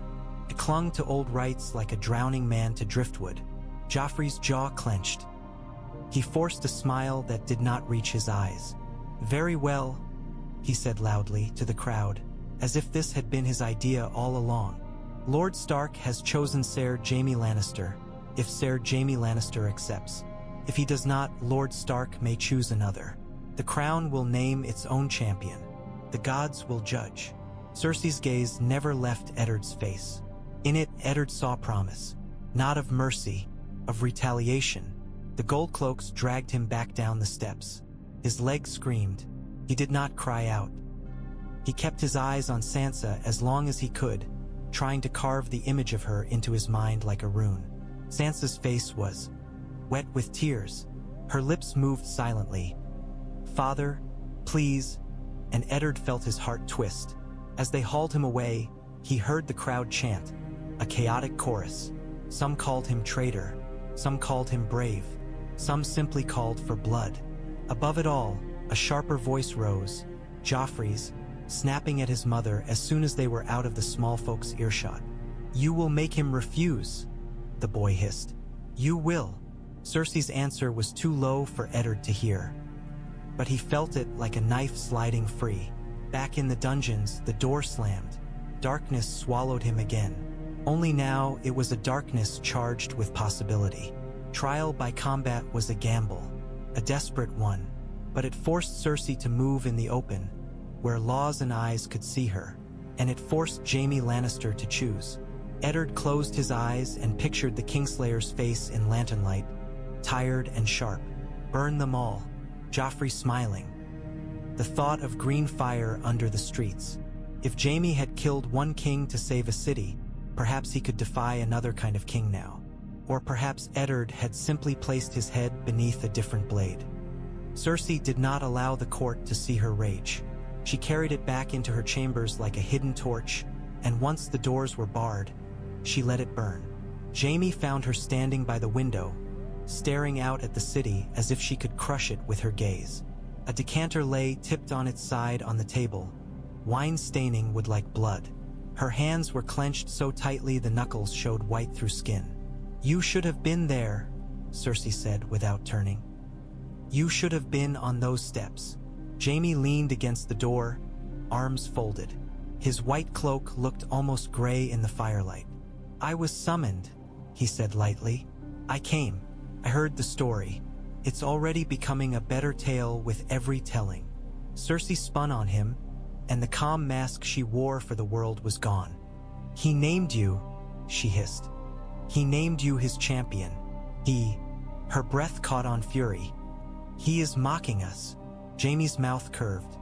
It clung to old rites like a drowning man to driftwood. Joffrey's jaw clenched. He forced a smile that did not reach his eyes. "Very well," he said loudly to the crowd, as if this had been his idea all along. "Lord Stark has chosen Ser Jaime Lannister, if Ser Jaime Lannister accepts. If he does not, Lord Stark may choose another. The crown will name its own champion. The gods will judge. Cersei's gaze never left Eddard's face. In it, Eddard saw promise, not of mercy, of retaliation. The gold cloaks dragged him back down the steps. His legs screamed. He did not cry out. He kept his eyes on Sansa as long as he could, trying to carve the image of her into his mind like a rune. Sansa's face was wet with tears. Her lips moved silently. "Father, please," and Eddard felt his heart twist. As they hauled him away, he heard the crowd chant, a chaotic chorus. Some called him traitor, some called him brave, some simply called for blood. Above it all, a sharper voice rose, Joffrey's, snapping at his mother as soon as they were out of the small folk's earshot. "You will make him refuse," the boy hissed. "You will." Cersei's answer was too low for Eddard to hear, but he felt it like a knife sliding free. Back in the dungeons, the door slammed. Darkness swallowed him again. Only now it was a darkness charged with possibility. Trial by combat was a gamble, a desperate one, but it forced Cersei to move in the open, where laws and eyes could see her, and it forced Jaime Lannister to choose. Eddard closed his eyes and pictured the Kingslayer's face in lantern light, tired and sharp. Burn them all, Joffrey smiling. The thought of green fire under the streets. If Jaime had killed one king to save a city, perhaps he could defy another kind of king now. Or perhaps Eddard had simply placed his head beneath a different blade. Cersei did not allow the court to see her rage. She carried it back into her chambers like a hidden torch, and once the doors were barred, she let it burn. Jaime found her standing by the window, staring out at the city as if she could crush it with her gaze. A decanter lay tipped on its side on the table, wine staining wood like blood. Her hands were clenched so tightly the knuckles showed white through skin. "You should have been there," Cersei said without turning. "You should have been on those steps." Jaime leaned against the door, arms folded. His white cloak looked almost gray in the firelight. "I was summoned," he said lightly. "I came. I heard the story. It's already becoming a better tale with every telling." Cersei spun on him, and the calm mask she wore for the world was gone. "He named you," she hissed. "He named you his champion. Her breath caught on fury. "He is mocking us." Jaime's mouth curved.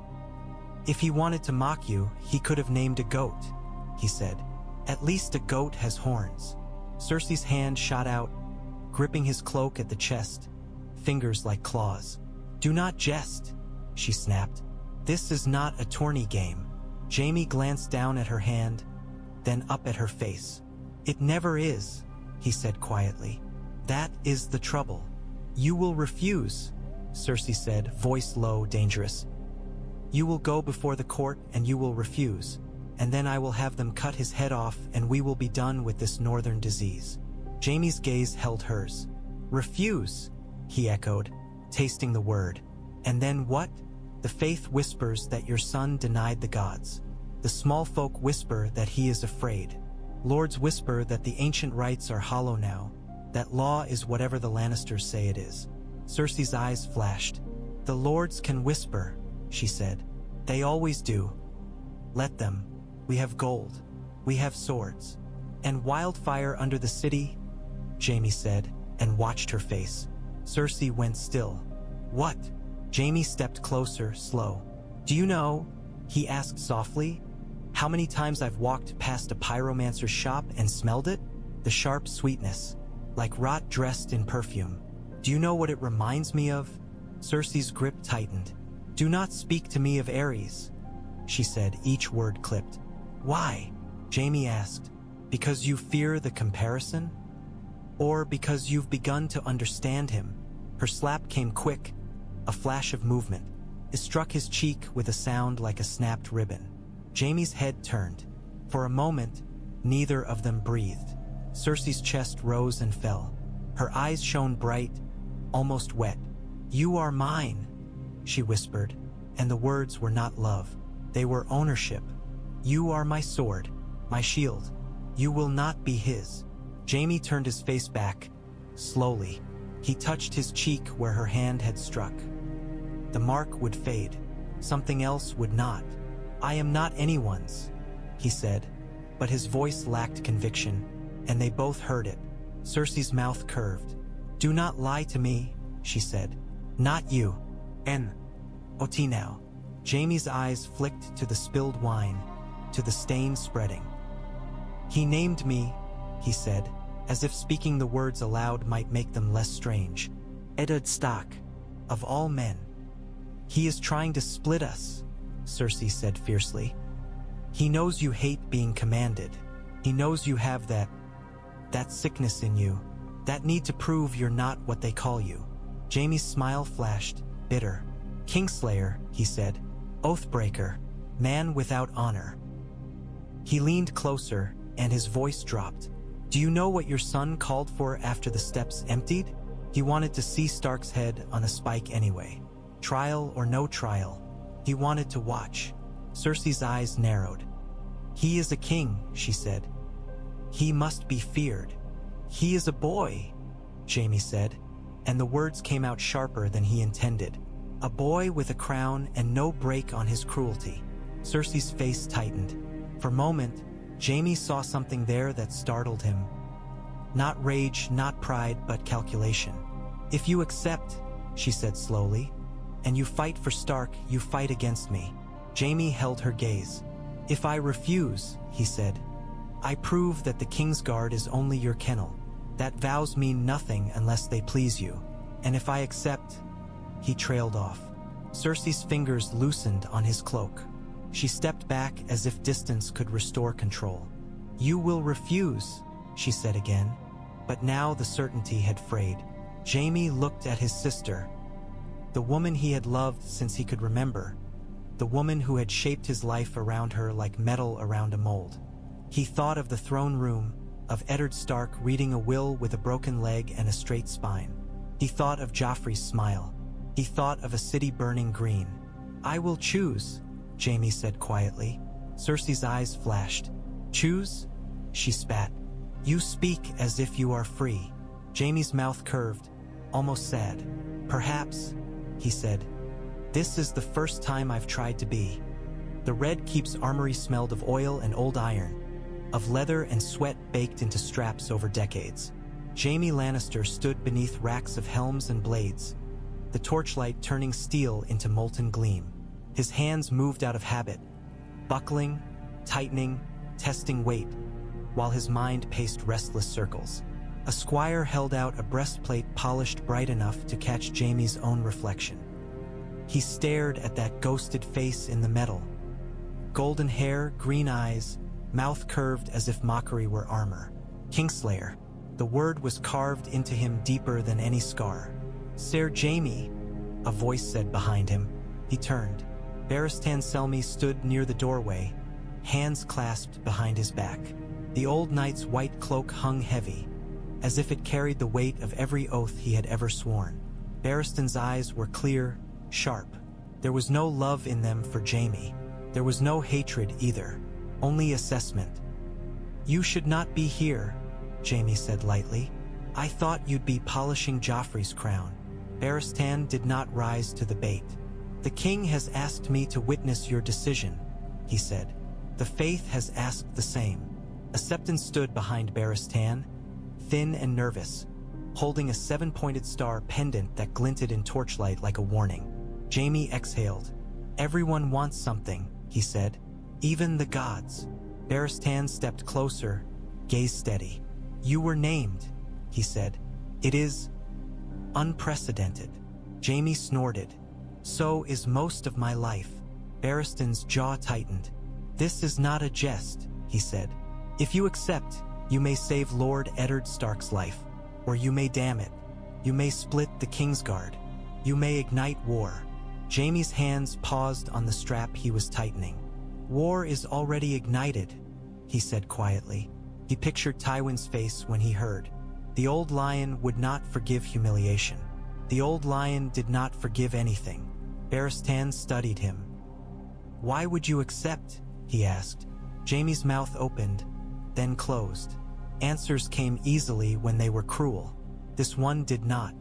"If he wanted to mock you, he could have named a goat," he said. "At least a goat has horns." Cersei's hand shot out, gripping his cloak at the chest, fingers like claws. "Do not jest," she snapped. "This is not a tourney game." Jaime glanced down at her hand, then up at her face. "It never is," he said quietly. "That is the trouble." "You will refuse," Cersei said, voice low, dangerous. "You will go before the court and you will refuse, and then I will have them cut his head off and we will be done with this northern disease." Jaime's gaze held hers. "Refuse," he echoed, tasting the word. "And then what?" "The faith whispers that your son denied the gods. The small folk whisper that he is afraid. Lords whisper that the ancient rites are hollow now, that law is whatever the Lannisters say it is." Cersei's eyes flashed. "The lords can whisper," she said. "They always do. Let them. We have gold. We have swords. And wildfire under the city," Jaime said, and watched her face. Cersei went still. "What?" Jaime stepped closer, slow. "Do you know," he asked softly, "how many times I've walked past a pyromancer's shop and smelled it? The sharp sweetness, like rot dressed in perfume. Do you know what it reminds me of?" Cersei's grip tightened. "Do not speak to me of Ares," she said, each word clipped. "Why?" Jaime asked. "Because you fear the comparison? Or because you've begun to understand him?" Her slap came quick, a flash of movement. It struck his cheek with a sound like a snapped ribbon. Jaime's head turned. For a moment, neither of them breathed. Cersei's chest rose and fell. Her eyes shone bright, almost wet. "You are mine," she whispered, and the words were not love. They were ownership. "You are my sword, my shield. You will not be his." Jaime turned his face back, slowly. He touched his cheek where her hand had struck. The mark would fade. Something else would not. "I am not anyone's," he said, but his voice lacked conviction, and they both heard it. Cersei's mouth curved. "Do not lie to me," she said. "Not you. Oti now." Jaime's eyes flicked to the spilled wine, to the stain spreading. "He named me," he said, as if speaking the words aloud might make them less strange. "Eddard Stark, of all men." "He is trying to split us," Cersei said fiercely. "He knows you hate being commanded. He knows you have that sickness in you, that need to prove you're not what they call you." Jaime's smile flashed, bitter. "Kingslayer," he said. "Oathbreaker. Man without honor." He leaned closer, and his voice dropped. "Do you know what your son called for after the steps emptied? He wanted to see Stark's head on a spike anyway. Trial or no trial. He wanted to watch." Cersei's eyes narrowed. "He is a king," she said. "He must be feared." "He is a boy," Jaime said, and the words came out sharper than he intended. "A boy with a crown and no break on his cruelty." Cersei's face tightened. For a moment, Jaime saw something there that startled him. Not rage, not pride, but calculation. "If you accept," she said slowly, "and you fight for Stark, you fight against me." Jaime held her gaze. "If I refuse," he said, "I prove that the Kingsguard is only your kennel. That vows mean nothing unless they please you. And if I accept..." He trailed off. Cersei's fingers loosened on his cloak. She stepped back as if distance could restore control. "You will refuse," she said again. But now the certainty had frayed. Jaime looked at his sister, the woman he had loved since he could remember, the woman who had shaped his life around her like metal around a mold. He thought of the throne room, of Eddard Stark reading a will with a broken leg and a straight spine. He thought of Joffrey's smile. He thought of a city burning green. "I will choose," Jaime said quietly. Cersei's eyes flashed. "Choose?" she spat. "You speak as if you are free." Jaime's mouth curved, almost sad. "Perhaps," he said. "This is the first time I've tried to be." The Red Keep's armory smelled of oil and old iron, of leather and sweat baked into straps over decades. Jaime Lannister stood beneath racks of helms and blades, the torchlight turning steel into molten gleam. His hands moved out of habit, buckling, tightening, testing weight, while his mind paced restless circles. A squire held out a breastplate polished bright enough to catch Jaime's own reflection. He stared at that ghosted face in the metal. Golden hair, green eyes, mouth curved as if mockery were armor. Kingslayer. The word was carved into him deeper than any scar. "Ser Jaime," a voice said behind him. He turned. Barristan Selmy stood near the doorway, hands clasped behind his back. The old knight's white cloak hung heavy, as if it carried the weight of every oath he had ever sworn. Barristan's eyes were clear, sharp. There was no love in them for Jaime. There was no hatred either, only assessment. "You should not be here," Jaime said lightly. "I thought you'd be polishing Joffrey's crown." Barristan did not rise to the bait. "The king has asked me to witness your decision," he said. "The faith has asked the same." A septon stood behind Barristan, thin and nervous, holding a 7-pointed star pendant that glinted in torchlight like a warning. Jaime exhaled. "Everyone wants something," he said. "Even the gods." Barristan stepped closer, gaze steady. "You were named," he said. "It is unprecedented." Jaime snorted. "So is most of my life." Barristan's jaw tightened. "This is not a jest," he said. "If you accept, you may save Lord Eddard Stark's life, or you may damn it. You may split the Kingsguard. You may ignite war." Jaime's hands paused on the strap he was tightening. "War is already ignited," he said quietly. He pictured Tywin's face when he heard. The old lion would not forgive humiliation. The old lion did not forgive anything. Barristan studied him. "Why would you accept?" he asked. Jaime's mouth opened, then closed. Answers came easily when they were cruel. This one did not.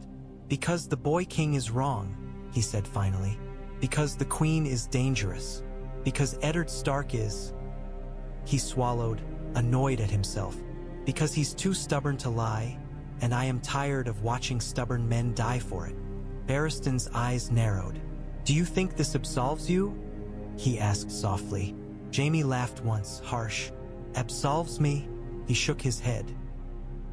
Because the boy king is wrong, he said finally. Because the queen is dangerous. Because Eddard Stark is... He swallowed, annoyed at himself. Because he's too stubborn to lie, and I am tired of watching stubborn men die for it. Barristan's eyes narrowed. Do you think this absolves you? He asked softly. Jaime laughed once, harsh. Absolves me? He shook his head.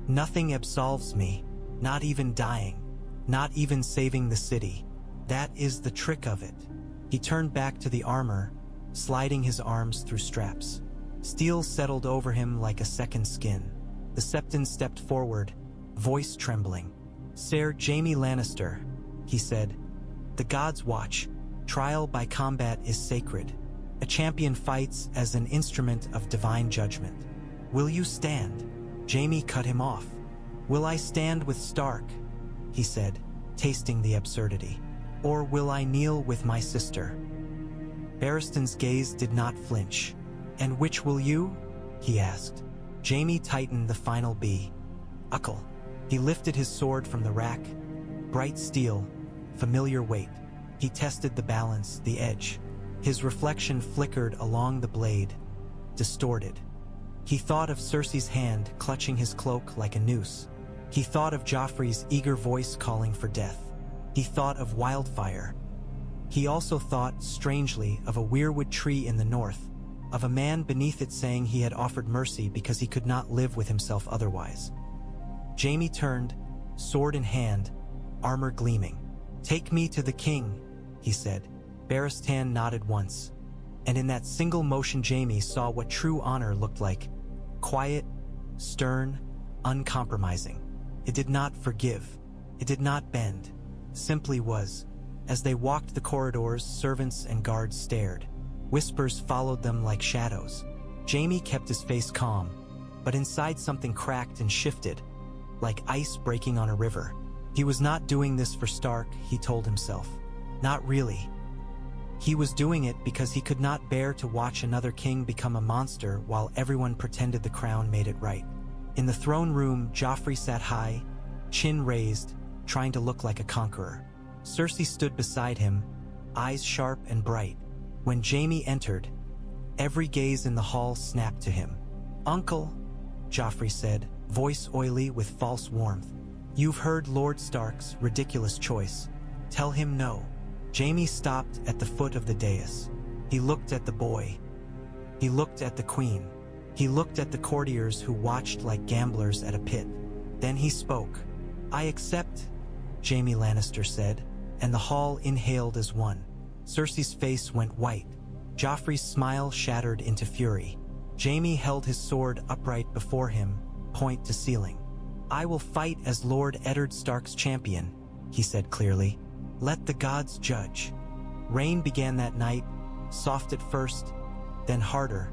Nothing absolves me, not even dying, not even saving the city. That is the trick of it. He turned back to the armor, sliding his arms through straps. Steel settled over him like a second skin. The Septon stepped forward, voice trembling. Sir Jaime Lannister, he said, the gods watch. Trial by combat is sacred. A champion fights as an instrument of divine judgment. Will you stand? Jaime cut him off. Will I stand with Stark? He said, tasting the absurdity. Or will I kneel with my sister? Barristan's gaze did not flinch. And which will you? He asked. Jaime tightened the final B. Uckle. He lifted his sword from the rack. Bright steel, familiar weight. He tested the balance, the edge. His reflection flickered along the blade, distorted. He thought of Cersei's hand clutching his cloak like a noose. He thought of Joffrey's eager voice calling for death. He thought of wildfire. He also thought, strangely, of a weirwood tree in the north, of a man beneath it saying he had offered mercy because he could not live with himself otherwise. Jaime turned, sword in hand, armor gleaming. Take me to the king, he said. Barristan nodded once, and in that single motion Jaime saw what true honor looked like. Quiet, stern, uncompromising. It did not forgive. It did not bend. Simply was. As they walked the corridors, servants and guards stared. Whispers followed them like shadows. Jaime kept his face calm, but inside something cracked and shifted, like ice breaking on a river. He was not doing this for Stark, he told himself. Not really. He was doing it because he could not bear to watch another king become a monster while everyone pretended the crown made it right. In the throne room, Joffrey sat high, chin raised, trying to look like a conqueror. Cersei stood beside him, eyes sharp and bright. When Jaime entered, every gaze in the hall snapped to him. Uncle, Joffrey said, voice oily with false warmth. You've heard Lord Stark's ridiculous choice. Tell him no. Jaime stopped at the foot of the dais. He looked at the boy. He looked at the queen. He looked at the courtiers who watched like gamblers at a pit. Then he spoke. I accept, Jaime Lannister said, and the hall inhaled as one. Cersei's face went white. Joffrey's smile shattered into fury. Jaime held his sword upright before him, point to ceiling. I will fight as Lord Eddard Stark's champion, he said clearly. Let the gods judge. Rain began that night, soft at first, then harder,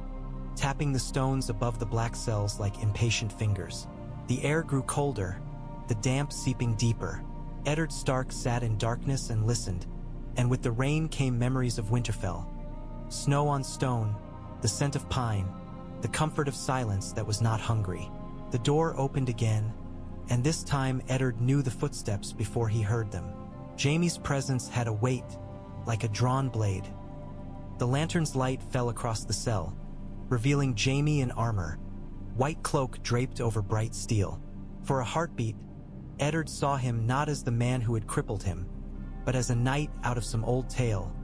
tapping the stones above the black cells like impatient fingers. The air grew colder, the damp seeping deeper. Eddard Stark sat in darkness and listened, and with the rain came memories of Winterfell. Snow on stone, the scent of pine, the comfort of silence that was not hungry. The door opened again, and this time Eddard knew the footsteps before he heard them. Jaime's presence had a weight, like a drawn blade. The lantern's light fell across the cell, revealing Jaime in armor, white cloak draped over bright steel. For a heartbeat, Eddard saw him not as the man who had crippled him, but as a knight out of some old tale,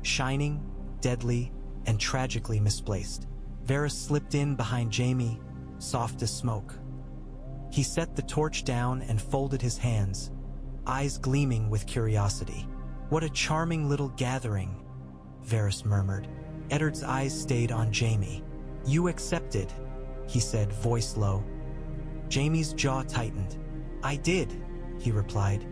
shining, deadly, and tragically misplaced. Varys slipped in behind Jaime, soft as smoke. He set the torch down and folded his hands, eyes gleaming with curiosity. What a charming little gathering, Varys murmured. Eddard's eyes stayed on Jaime. You accepted, he said, voice low. Jaime's jaw tightened. I did, he replied.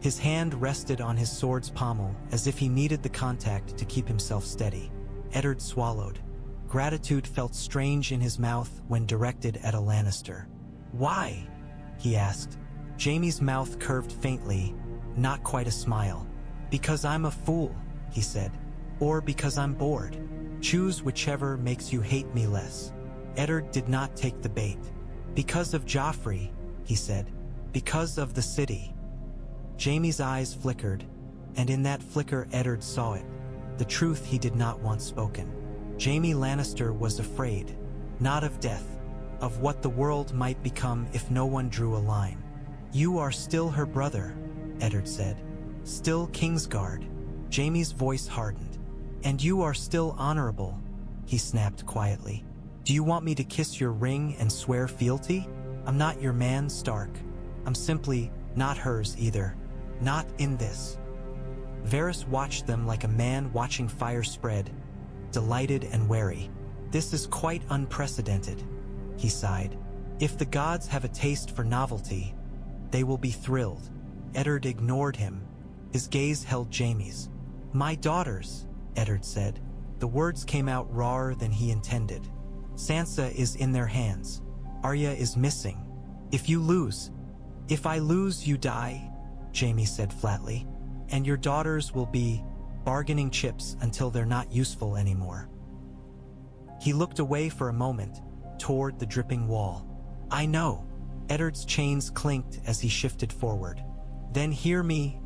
His hand rested on his sword's pommel as if he needed the contact to keep himself steady. Eddard swallowed. Gratitude felt strange in his mouth when directed at a Lannister. Why? He asked. Jaime's mouth curved faintly, not quite a smile. Because I'm a fool, he said. Or because I'm bored. Choose whichever makes you hate me less. Eddard did not take the bait. Because of Joffrey, he said. Because of the city. Jaime's eyes flickered, and in that flicker Eddard saw it, the truth he did not want spoken. Jaime Lannister was afraid, not of death, of what the world might become if no one drew a line. You are still her brother, Eddard said. Still Kingsguard. Jaime's voice hardened. And you are still honorable, he snapped quietly. Do you want me to kiss your ring and swear fealty? I'm not your man, Stark. I'm simply not hers either. Not in this. Varys watched them like a man watching fire spread, delighted and wary. This is quite unprecedented, he sighed. If the gods have a taste for novelty, they will be thrilled. Eddard ignored him. His gaze held Jaime's. My daughters, Eddard said. The words came out rawer than he intended. Sansa is in their hands. Arya is missing. If I lose, you die, Jaime said flatly. And your daughters will be bargaining chips until they're not useful anymore. He looked away for a moment, toward the dripping wall. I know. Eddard's chains clinked as he shifted forward. Then hear me,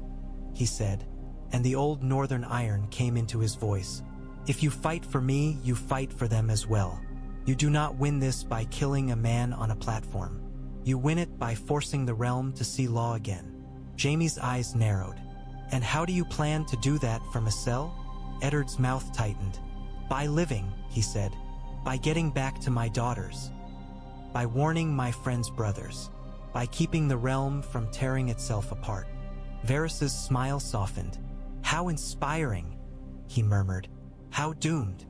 he said, and the old northern iron came into his voice. If you fight for me, you fight for them as well. You do not win this by killing a man on a platform. You win it by forcing the realm to see law again. Jaime's eyes narrowed. And how do you plan to do that from a cell? Eddard's mouth tightened. By living, he said. By getting back to my daughters. By warning my friend's brothers. By keeping the realm from tearing itself apart. Varys's smile softened. How inspiring, he murmured. How doomed.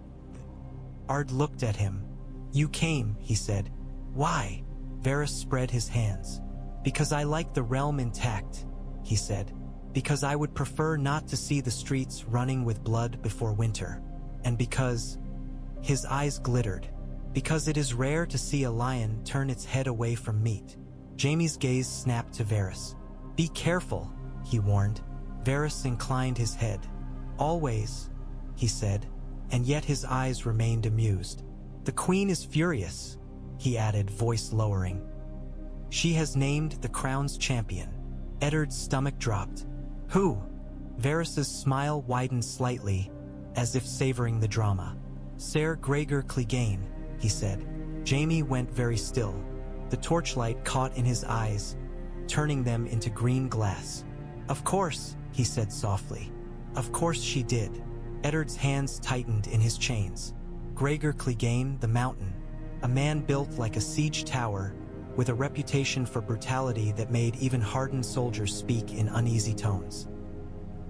Ard looked at him. You came, he said. Why? Varys spread his hands. Because I like the realm intact, he said. Because I would prefer not to see the streets running with blood before winter. And because... His eyes glittered. Because it is rare to see a lion turn its head away from meat. Jaime's gaze snapped to Varys. Be careful, he warned. Varys inclined his head. Always, he said, and yet his eyes remained amused. The queen is furious, he added, voice lowering. She has named the crown's champion. Eddard's stomach dropped. Who? Varys's smile widened slightly, as if savoring the drama. Ser Gregor Clegane, he said. Jaime went very still. The torchlight caught in his eyes, turning them into green glass. Of course, he said softly. Of course she did. Eddard's hands tightened in his chains. Gregor Clegane, the Mountain, a man built like a siege tower, with a reputation for brutality that made even hardened soldiers speak in uneasy tones.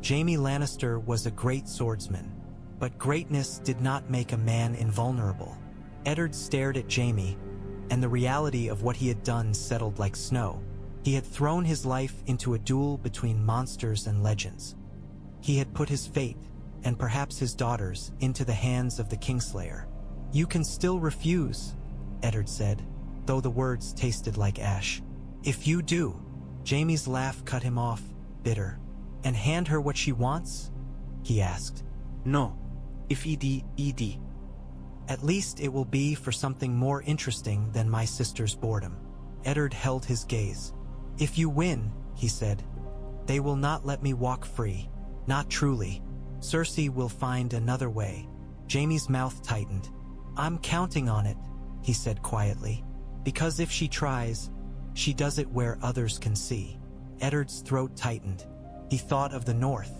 Jaime Lannister was a great swordsman, but greatness did not make a man invulnerable. Eddard stared at Jaime, and the reality of what he had done settled like snow. He had thrown his life into a duel between monsters and legends. He had put his fate, and perhaps his daughters, into the hands of the Kingslayer. You can still refuse, Eddard said, though the words tasted like ash. If you do, Jaime's laugh cut him off, bitter. And hand her what she wants? He asked. No. If ed. At least it will be for something more interesting than my sister's boredom. Eddard held his gaze. If you win, he said, they will not let me walk free. Not truly. Cersei will find another way. Jaime's mouth tightened. I'm counting on it, he said quietly. Because if she tries, she does it where others can see. Eddard's throat tightened. He thought of the north.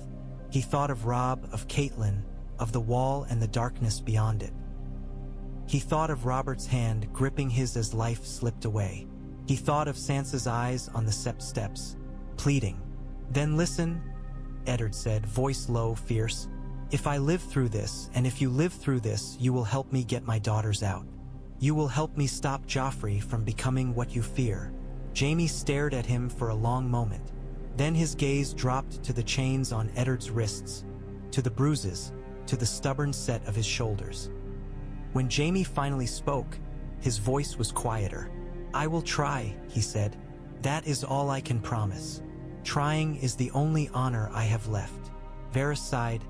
He thought of Robb, of Catelyn, of the wall and the darkness beyond it. He thought of Robert's hand gripping his as life slipped away. He thought of Sansa's eyes on the Sept steps, pleading. Then listen, Eddard said, voice low, fierce. If I live through this, and if you live through this, you will help me get my daughters out. You will help me stop Joffrey from becoming what you fear. Jaime stared at him for a long moment. Then his gaze dropped to the chains on Eddard's wrists, to the bruises, to the stubborn set of his shoulders. When Jaime finally spoke, his voice was quieter. I will try, he said. That is all I can promise. Trying is the only honor I have left. Varys sighed,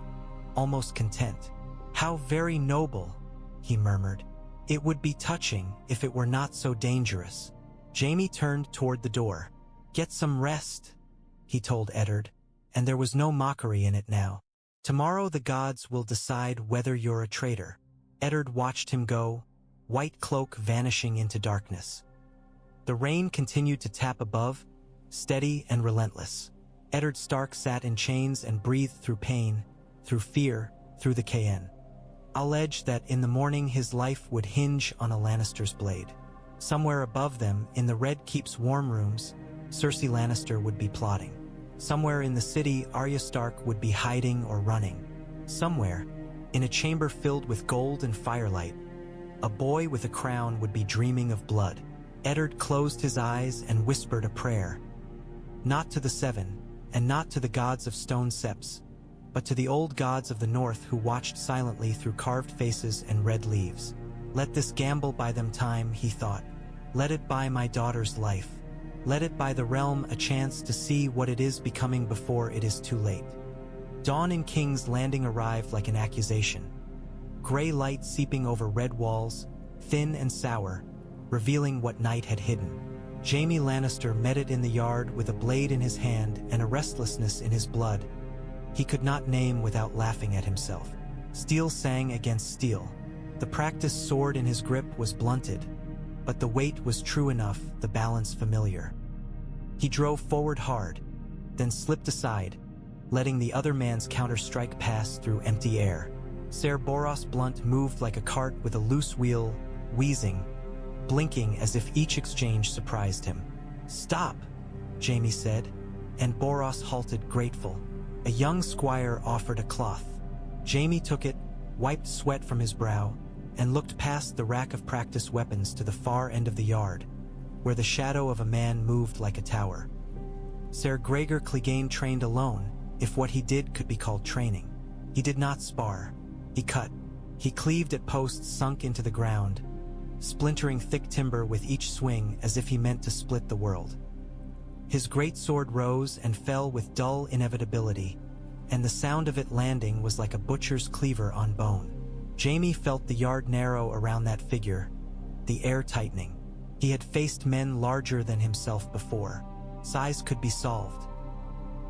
almost content. How very noble, he murmured. It would be touching if it were not so dangerous. Jaime turned toward the door. Get some rest, he told Eddard, and there was no mockery in it now. Tomorrow the gods will decide whether you're a traitor. Eddard watched him go, white cloak vanishing into darkness. The rain continued to tap above, steady and relentless. Eddard Stark sat in chains and breathed through pain, through fear, through the Cayenne. I'll edge that in the morning his life would hinge on a Lannister's blade. Somewhere above them, in the Red Keep's warm rooms, Cersei Lannister would be plotting. Somewhere in the city, Arya Stark would be hiding or running. Somewhere, in a chamber filled with gold and firelight, a boy with a crown would be dreaming of blood. Eddard closed his eyes and whispered a prayer. Not to the Seven, and not to the gods of stone septs, but to the old gods of the north who watched silently through carved faces and red leaves. Let this gamble buy them time, he thought. Let it buy my daughter's life. Let it buy the realm a chance to see what it is becoming before it is too late. Dawn in King's Landing arrived like an accusation. Gray light seeping over red walls, thin and sour, revealing what night had hidden. Jaime Lannister met it in the yard with a blade in his hand and a restlessness in his blood he could not name without laughing at himself. Steel sang against steel. The practiced sword in his grip was blunted, but the weight was true enough, the balance familiar. He drove forward hard, then slipped aside, letting the other man's counter-strike pass through empty air. Ser Boros Blunt moved like a cart with a loose wheel, wheezing, blinking as if each exchange surprised him. "Stop," Jaime said, and Boros halted grateful. A young squire offered a cloth. Jaime took it, wiped sweat from his brow, and looked past the rack of practice weapons to the far end of the yard, where the shadow of a man moved like a tower. Ser Gregor Clegane trained alone, if what he did could be called training. He did not spar. He cut. He cleaved at posts sunk into the ground, splintering thick timber with each swing as if he meant to split the world. His great sword rose and fell with dull inevitability, and the sound of it landing was like a butcher's cleaver on bone. Jaime felt the yard narrow around that figure, the air tightening. He had faced men larger than himself before. Size could be solved.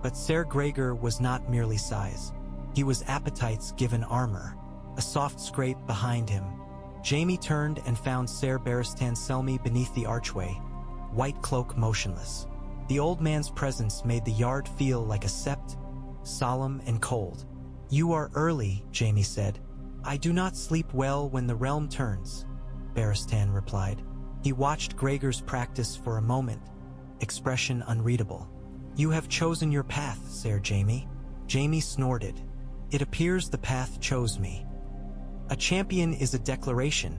But Ser Gregor was not merely size. He was appetites given armor, a soft scrape behind him. Jaime turned and found Ser Barristan Selmy beneath the archway, white cloak motionless. The old man's presence made the yard feel like a sept, solemn and cold. "You are early," Jaime said. "I do not sleep well when the realm turns," Barristan replied. He watched Gregor's practice for a moment, expression unreadable. "You have chosen your path, Ser Jaime." Jaime snorted. "It appears the path chose me." "A champion is a declaration,"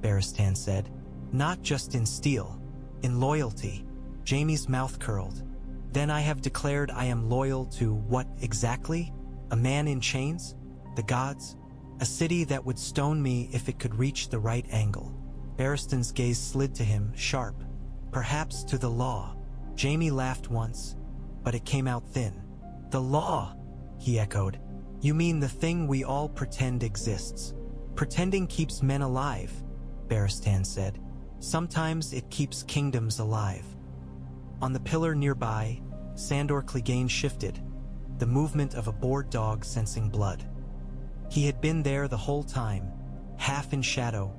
Barristan said. "Not just in steel, in loyalty." Jaime's mouth curled. "Then I have declared I am loyal to what exactly? A man in chains? The gods? A city that would stone me if it could reach the right angle?" Barristan's gaze slid to him, sharp. "Perhaps to the law." Jaime laughed once, but it came out thin. "The law," he echoed. "You mean the thing we all pretend exists?" "Pretending keeps men alive," Barristan said. "Sometimes it keeps kingdoms alive." On the pillar nearby, Sandor Clegane shifted, the movement of a bored dog sensing blood. He had been there the whole time, half in shadow,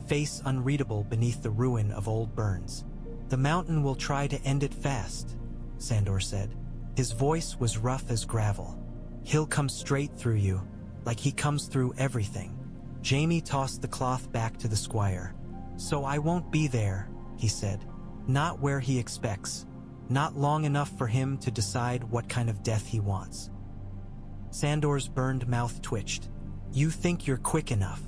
face unreadable beneath the ruin of old burns. "The mountain will try to end it fast," Sandor said. His voice was rough as gravel. "He'll come straight through you, like he comes through everything." Jaime tossed the cloth back to the squire. "So I won't be there," he said. "Not where he expects. Not long enough for him to decide what kind of death he wants." Sandor's burned mouth twitched. "You think you're quick enough."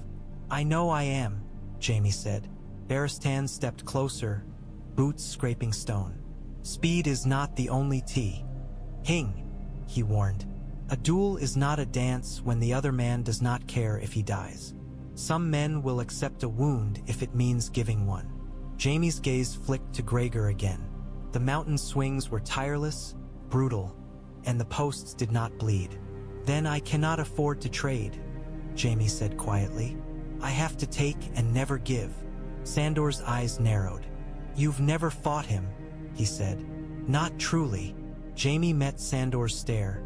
"I know I am," Jaime said. Barristan stepped closer, boots scraping stone. "Speed is not the only tea. Hing," he warned. "A duel is not a dance when the other man does not care if he dies. Some men will accept a wound if it means giving one." Jaime's gaze flicked to Gregor again. The mountain swings were tireless, brutal, and the posts did not bleed. "Then I cannot afford to trade," Jaime said quietly. "I have to take and never give." Sandor's eyes narrowed. "You've never fought him," he said. Not truly. Jaime met Sandor's stare,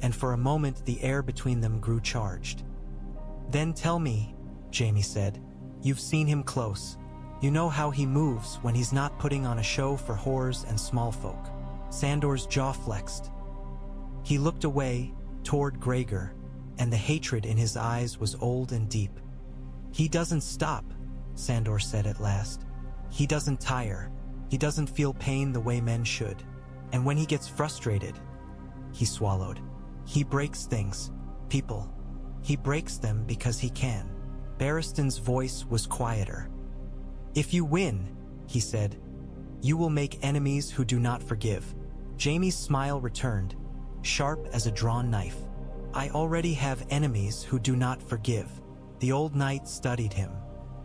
and for a moment the air between them grew charged. Then tell me, Jaime said, you've seen him close. You know how he moves when he's not putting on a show for whores and small folk. Sandor's jaw flexed. He looked away, toward Gregor, and the hatred in his eyes was old and deep. He doesn't stop, Sandor said at last. He doesn't tire. He doesn't feel pain the way men should. And when he gets frustrated, he swallowed. He breaks things, people. He breaks them because he can. Barristan's voice was quieter. If you win, he said, you will make enemies who do not forgive. Jaime's smile returned, sharp as a drawn knife. I already have enemies who do not forgive. The old knight studied him.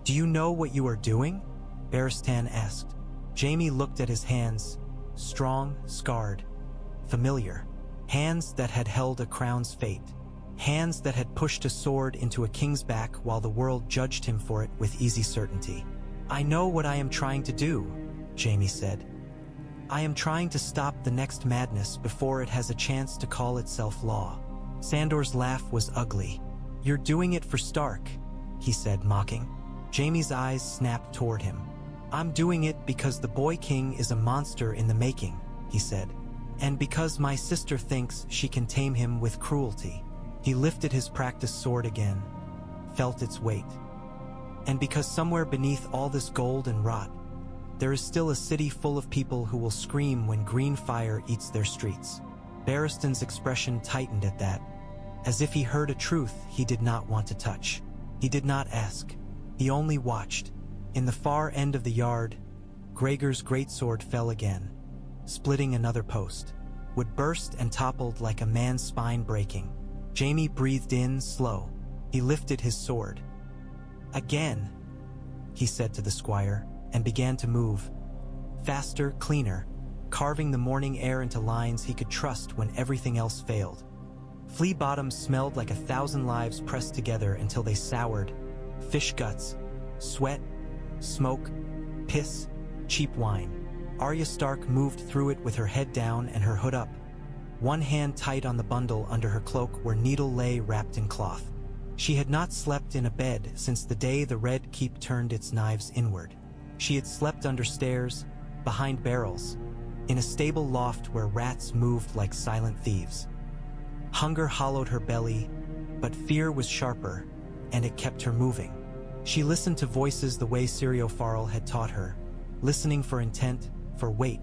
Do you know what you are doing? Barristan asked. Jaime looked at his hands, strong, scarred, familiar. Hands that had held a crown's fate. Hands that had pushed a sword into a king's back while the world judged him for it with easy certainty. I know what I am trying to do, Jaime said. I am trying to stop the next madness before it has a chance to call itself law. Sandor's laugh was ugly. You're doing it for Stark, he said, mocking. Jaime's eyes snapped toward him. I'm doing it because the boy king is a monster in the making, he said. And because my sister thinks she can tame him with cruelty. He lifted his practiced sword again, felt its weight. And because somewhere beneath all this gold and rot, there is still a city full of people who will scream when green fire eats their streets. Barristan's expression tightened at that, as if he heard a truth he did not want to touch. He did not ask. He only watched. In the far end of the yard, Gregor's greatsword fell again, splitting another post. Wood burst and toppled like a man's spine breaking. Jaime breathed in, slow. He lifted his sword. Again, he said to the squire, and began to move. Faster, cleaner, carving the morning air into lines he could trust when everything else failed. Flea Bottom smelled like 1,000 lives pressed together until they soured. Fish guts, sweat, smoke, piss, cheap wine. Arya Stark moved through it with her head down and her hood up, one hand tight on the bundle under her cloak where Needle lay wrapped in cloth. She had not slept in a bed since the day the Red Keep turned its knives inward. She had slept under stairs, behind barrels, in a stable loft where rats moved like silent thieves. Hunger hollowed her belly, but fear was sharper, and it kept her moving. She listened to voices the way Sirio Farrell had taught her, listening for intent, for weight,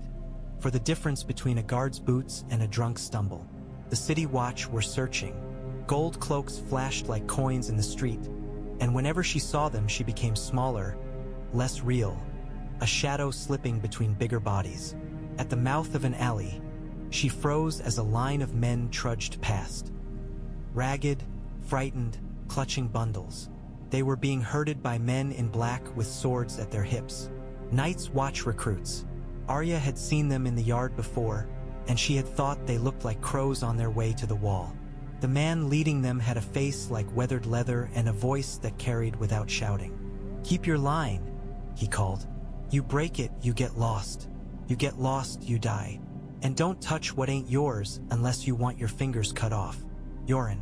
for the difference between a guard's boots and a drunk's stumble. The city watch were searching. Gold cloaks flashed like coins in the street, and whenever she saw them she became smaller, less real, a shadow slipping between bigger bodies. At the mouth of an alley, she froze as a line of men trudged past. Ragged, frightened, clutching bundles. They were being herded by men in black with swords at their hips. Night's Watch recruits. Arya had seen them in the yard before, and she had thought they looked like crows on their way to the wall. The man leading them had a face like weathered leather and a voice that carried without shouting. Keep your line, he called. You break it, you get lost. You get lost, you die. And don't touch what ain't yours unless you want your fingers cut off. Yoren.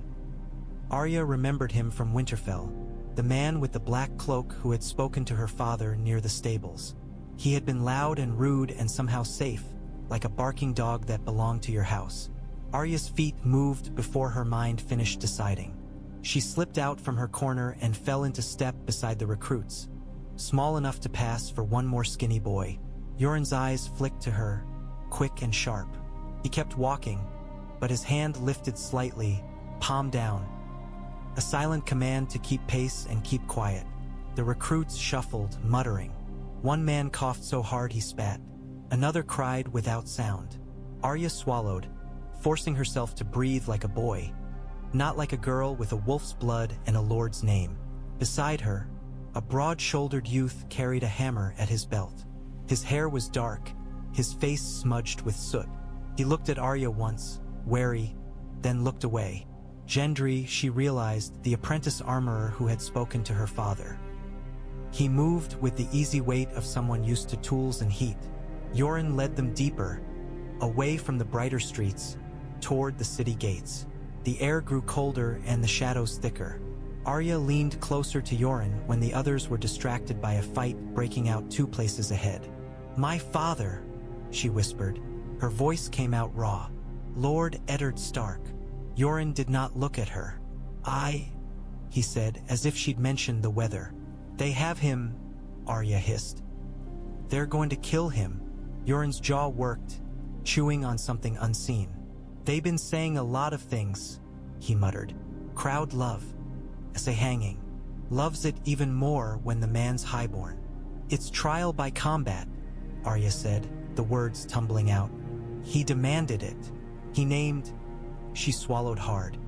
Arya remembered him from Winterfell, the man with the black cloak who had spoken to her father near the stables. He had been loud and rude and somehow safe, like a barking dog that belonged to your house. Arya's feet moved before her mind finished deciding. She slipped out from her corner and fell into step beside the recruits, small enough to pass for one more skinny boy. Yoren's eyes flicked to her, quick and sharp. He kept walking, but his hand lifted slightly, palm down. A silent command to keep pace and keep quiet. The recruits shuffled, muttering. One man coughed so hard he spat. Another cried without sound. Arya swallowed, forcing herself to breathe like a boy, not like a girl with a wolf's blood and a lord's name. Beside her, a broad-shouldered youth carried a hammer at his belt. His hair was dark, his face smudged with soot. He looked at Arya once, wary, then looked away. Gendry, she realized, the apprentice armorer who had spoken to her father. He moved with the easy weight of someone used to tools and heat. Yoren led them deeper, away from the brighter streets, toward the city gates. The air grew colder and the shadows thicker. Arya leaned closer to Yoren when the others were distracted by a fight breaking out 2 places ahead. "My father," she whispered. Her voice came out raw. "Lord Eddard Stark." Yoren did not look at her. He said, as if she'd mentioned the weather. "They have him," Arya hissed. "They're going to kill him." Yoren's jaw worked, chewing on something unseen. "They've been saying a lot of things," he muttered. "Crowd love. Say hanging. Loves it even more when the man's highborn." "It's trial by combat," Arya said, the words tumbling out. "He demanded it. He named..." She swallowed hard.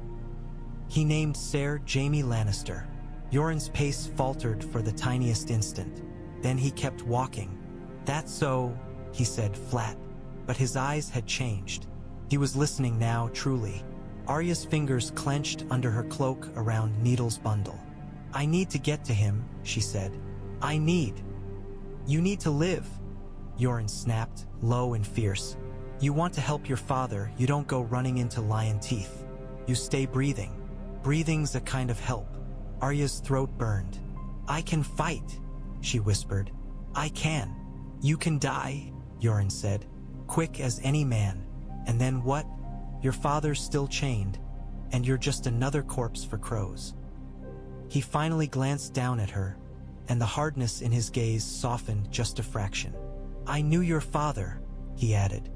"He named Ser Jaime Lannister." Yoren's pace faltered for the tiniest instant. Then he kept walking. "That's so," he said flat, but his eyes had changed. He was listening now, truly. Arya's fingers clenched under her cloak around Needle's bundle. "I need to get to him," she said. "You need to live," Yoren snapped, low and fierce. "You want to help your father, you don't go running into lion teeth. You stay breathing. Breathing's a kind of help." Arya's throat burned. "I can fight," she whispered. "I can." "You can die," Yoren said, quick as any man. "And then what? Your father's still chained, and you're just another corpse for crows." He finally glanced down at her, and the hardness in his gaze softened just a fraction. "I knew your father," he added.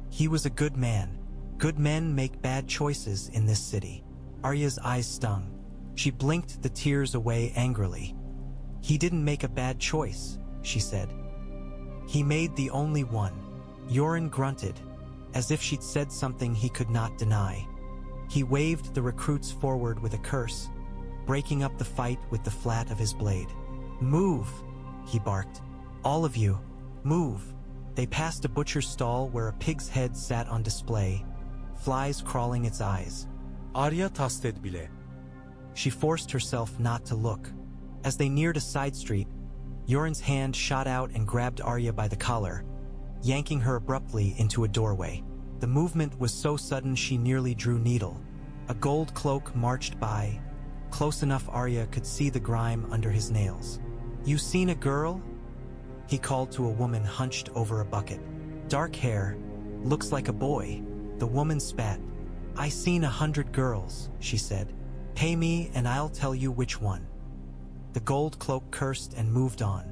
"He was a good man. Good men make bad choices in this city." Arya's eyes stung. She blinked the tears away angrily. "He didn't make a bad choice," she said. "He made the only one." Yoren grunted, as if she'd said something he could not deny. He waved the recruits forward with a curse, breaking up the fight with the flat of his blade. "Move," he barked. "All of you, move." They passed a butcher's stall where a pig's head sat on display, flies crawling its eyes. Arya tasted bile. She forced herself not to look. As they neared a side street, Yoren's hand shot out and grabbed Arya by the collar, yanking her abruptly into a doorway. The movement was so sudden she nearly drew Needle. A gold cloak marched by, close enough Arya could see the grime under his nails. "You seen a girl?" he called to a woman hunched over a bucket. "Dark hair, looks like a boy." The woman spat. "I seen 100 girls," she said. "Pay me and I'll tell you which one." The gold cloak cursed and moved on.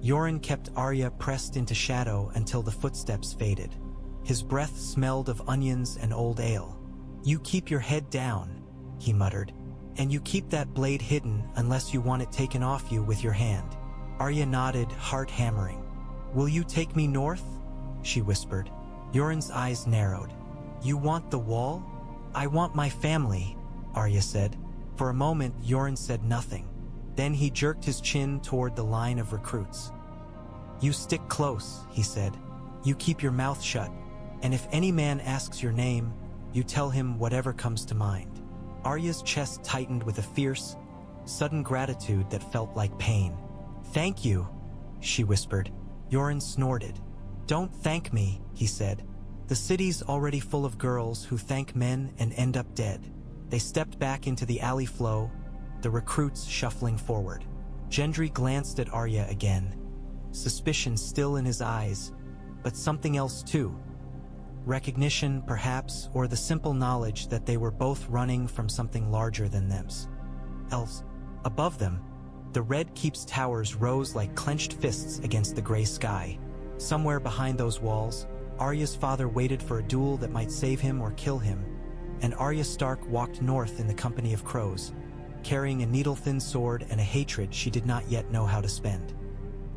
Yoren kept Arya pressed into shadow until the footsteps faded. His breath smelled of onions and old ale. "You keep your head down," he muttered. "And you keep that blade hidden unless you want it taken off you with your hand." Arya nodded, heart hammering. "Will you take me north?" she whispered. Yoren's eyes narrowed. "You want the wall?" "I want my family," Arya said. For a moment, Yoren said nothing. Then he jerked his chin toward the line of recruits. "You stick close," he said. "You keep your mouth shut, and if any man asks your name, you tell him whatever comes to mind." Arya's chest tightened with a fierce, sudden gratitude that felt like pain. "Thank you," she whispered. Yoren snorted. "Don't thank me," he said. "The city's already full of girls who thank men and end up dead." They stepped back into the alley flow, the recruits shuffling forward. Gendry glanced at Arya again, suspicion still in his eyes, but something else too. Recognition, perhaps, or the simple knowledge that they were both running from something larger than themselves. Above them, the Red Keep's towers rose like clenched fists against the gray sky. Somewhere behind those walls, Arya's father waited for a duel that might save him or kill him, and Arya Stark walked north in the company of crows, carrying a needle-thin sword and a hatred she did not yet know how to spend.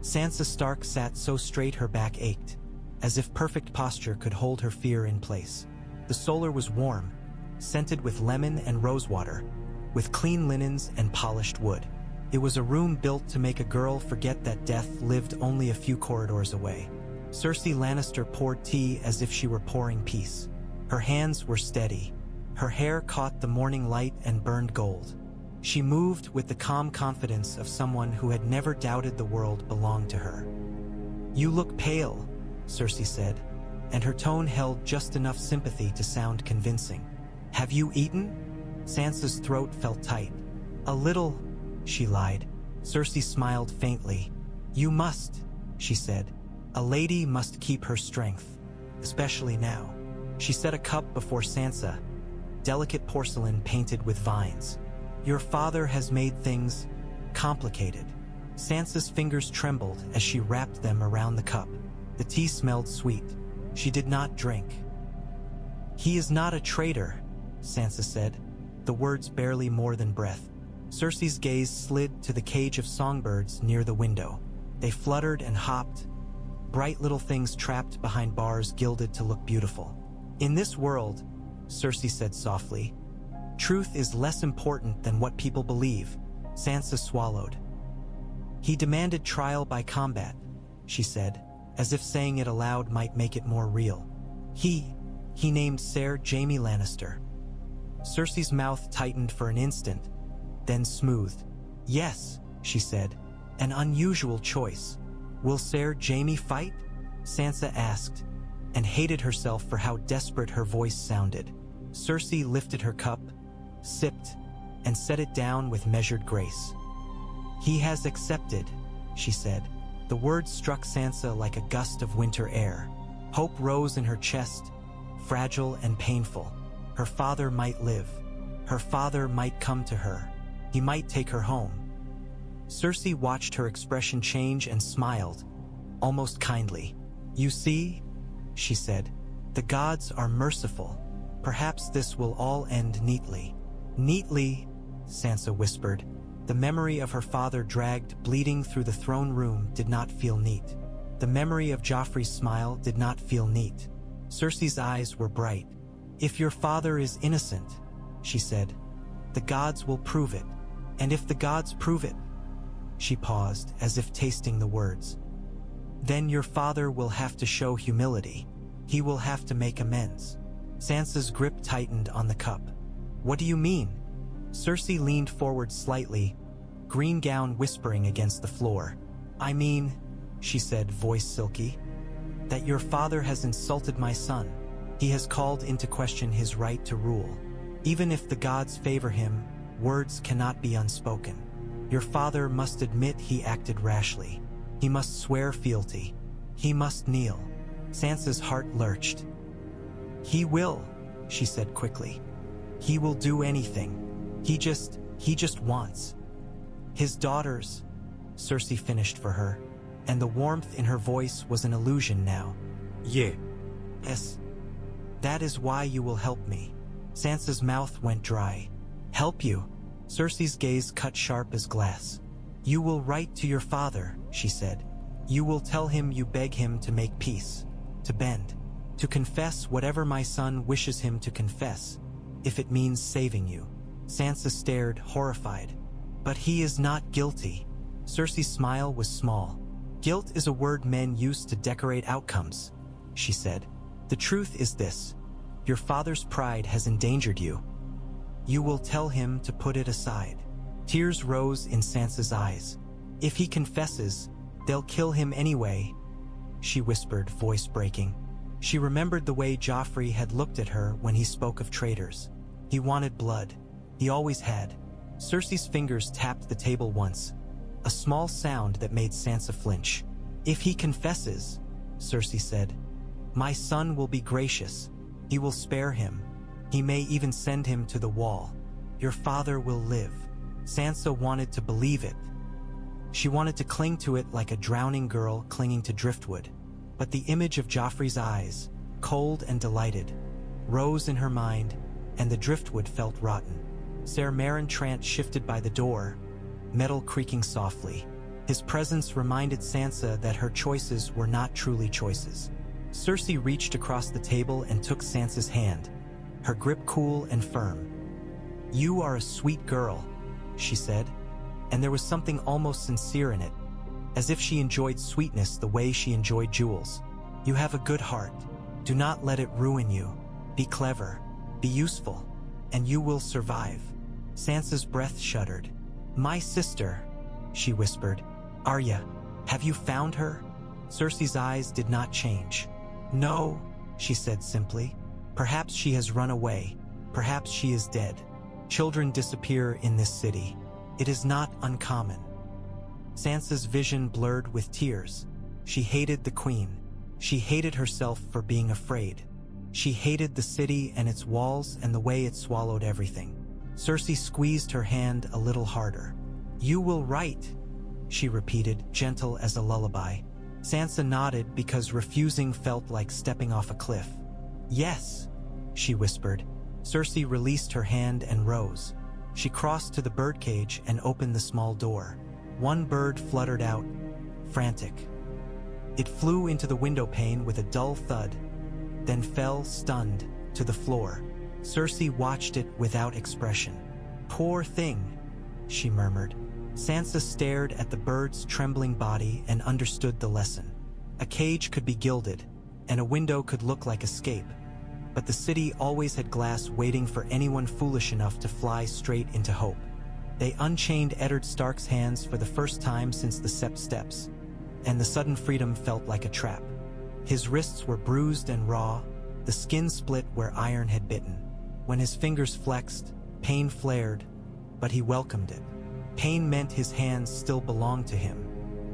Sansa Stark sat so straight her back ached, as if perfect posture could hold her fear in place. The solar was warm, scented with lemon and rosewater, with clean linens and polished wood. It was a room built to make a girl forget that death lived only a few corridors away. Cersei Lannister poured tea as if she were pouring peace. Her hands were steady. Her hair caught the morning light and burned gold. She moved with the calm confidence of someone who had never doubted the world belonged to her. "You look pale," Cersei said. and her tone held just enough sympathy to sound convincing. "Have you eaten?" Sansa's throat felt tight. "A little," she lied. Cersei smiled faintly. "You must," she said. "A lady must keep her strength, especially now." She set a cup before Sansa, delicate porcelain painted with vines. "Your father has made things complicated." Sansa's fingers trembled as she wrapped them around the cup. The tea smelled sweet. She did not drink. "He is not a traitor," Sansa said, the words barely more than breath. Cersei's gaze slid to the cage of songbirds near the window. They fluttered and hopped, bright little things trapped behind bars gilded to look beautiful. "In this world," Cersei said softly, "truth is less important than what people believe." Sansa swallowed. "He demanded trial by combat," she said, as if saying it aloud might make it more real. He named Ser Jaime Lannister." Cersei's mouth tightened for an instant, then smoothed. "Yes," she said, "an unusual choice. Will Ser Jaime fight?" Sansa asked, and hated herself for how desperate her voice sounded. Cersei lifted her cup, sipped, and set it down with measured grace. "He has accepted," she said. The words struck Sansa like a gust of winter air. Hope rose in her chest, fragile and painful. Her father might live. Her father might come to her. He might take her home. Cersei watched her expression change and smiled, almost kindly. "You see," she said, "the gods are merciful. Perhaps this will all end neatly." "Neatly," Sansa whispered. The memory of her father dragged, bleeding through the throne room did not feel neat. The memory of Joffrey's smile did not feel neat. Cersei's eyes were bright. "If your father is innocent," she said, "the gods will prove it. And if the gods prove it," she paused, as if tasting the words, "then your father will have to show humility. He will have to make amends." Sansa's grip tightened on the cup. "What do you mean?" Cersei leaned forward slightly, green gown whispering against the floor. "I mean," she said, voice silky, "that your father has insulted my son. He has called into question his right to rule. Even if the gods favor him, words cannot be unspoken. Your father must admit he acted rashly. He must swear fealty. He must kneel." Sansa's heart lurched. "He will," she said quickly. "He will do anything. He just wants his daughters," Cersei finished for her, and the warmth in her voice was an illusion now. Yeah. "Yes. That is why you will help me." Sansa's mouth went dry. "Help you?" Cersei's gaze cut sharp as glass. "You will write to your father," she said. "You will tell him you beg him to make peace, to bend, to confess whatever my son wishes him to confess, if it means saving you." Sansa stared, horrified. "But he is not guilty." Cersei's smile was small. "Guilt is a word men use to decorate outcomes," she said. "The truth is this. Your father's pride has endangered you. You will tell him to put it aside." Tears rose in Sansa's eyes. "If he confesses, they'll kill him anyway," she whispered, voice breaking. She remembered the way Joffrey had looked at her when he spoke of traitors. He wanted blood. He always had. Cersei's fingers tapped the table once, a small sound that made Sansa flinch. "If he confesses," Cersei said, "my son will be gracious. He will spare him. He may even send him to the wall. Your father will live." Sansa wanted to believe it. She wanted to cling to it like a drowning girl clinging to driftwood. But the image of Joffrey's eyes, cold and delighted, rose in her mind, and the driftwood felt rotten. Ser Meryn Trant shifted by the door, metal creaking softly. His presence reminded Sansa that her choices were not truly choices. Cersei reached across the table and took Sansa's hand, her grip cool and firm. "You are a sweet girl," she said, and there was something almost sincere in it, as if she enjoyed sweetness the way she enjoyed jewels. "You have a good heart. Do not let it ruin you. Be clever, be useful, and you will survive." Sansa's breath shuddered. "My sister," she whispered. "Arya, have you found her?" Cersei's eyes did not change. "No," she said simply. Perhaps she has run away. Perhaps she is dead. Children disappear in this city. It is not uncommon. Sansa's vision blurred with tears. She hated the queen. She hated herself for being afraid. She hated the city and its walls and the way it swallowed everything. Cersei squeezed her hand a little harder. "You will write," she repeated, gentle as a lullaby. Sansa nodded because refusing felt like stepping off a cliff. "Yes," she whispered. Cersei released her hand and rose. She crossed to the birdcage and opened the small door. One bird fluttered out, frantic. It flew into the window pane with a dull thud, then fell, stunned, to the floor. Cersei watched it without expression. "Poor thing," she murmured. Sansa stared at the bird's trembling body and understood the lesson. A cage could be gilded, and a window could look like escape, but the city always had glass waiting for anyone foolish enough to fly straight into hope. They unchained Ned Stark's hands for the first time since the Sept steps, and the sudden freedom felt like a trap. His wrists were bruised and raw, the skin split where iron had bitten. When his fingers flexed, pain flared, but he welcomed it. Pain meant his hands still belonged to him.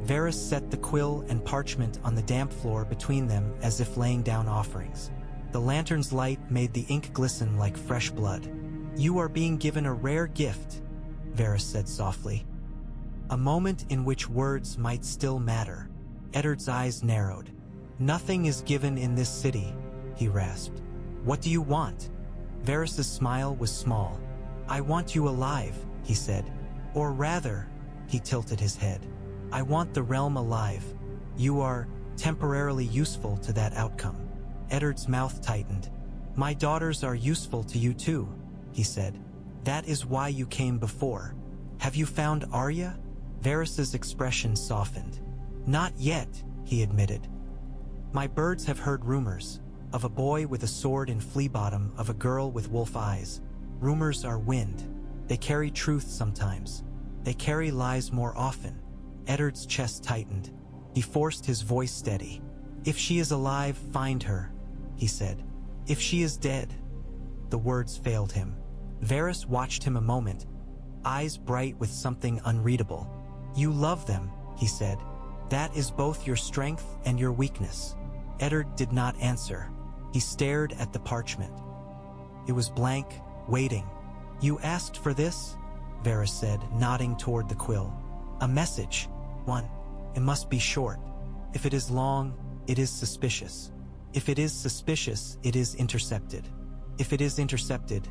Varys set the quill and parchment on the damp floor between them as if laying down offerings. The lantern's light made the ink glisten like fresh blood. "You are being given a rare gift," Varys said softly. A moment in which words might still matter. Eddard's eyes narrowed. "Nothing is given in this city," he rasped. "What do you want?" Varys's smile was small. "I want you alive," he said. "Or rather," he tilted his head, "I want the realm alive. You are temporarily useful to that outcome." Eddard's mouth tightened. "My daughters are useful to you too," he said. "That is why you came before. Have you found Arya?" Varys's expression softened. "Not yet," he admitted. "My birds have heard rumors. Of a boy with a sword in Flea Bottom, of a girl with wolf eyes. Rumors are wind. They carry truth sometimes. They carry lies more often." Eddard's chest tightened. He forced his voice steady. "If she is alive, find her," he said. "If she is dead..." The words failed him. Varys watched him a moment, eyes bright with something unreadable. "You love them," he said. "That is both your strength and your weakness." Eddard did not answer. He stared at the parchment. It was blank, waiting. "You asked for this?" Varys said, nodding toward the quill. "A message. One. It must be short. If it is long, it is suspicious. If it is suspicious, it is intercepted. If it is intercepted..."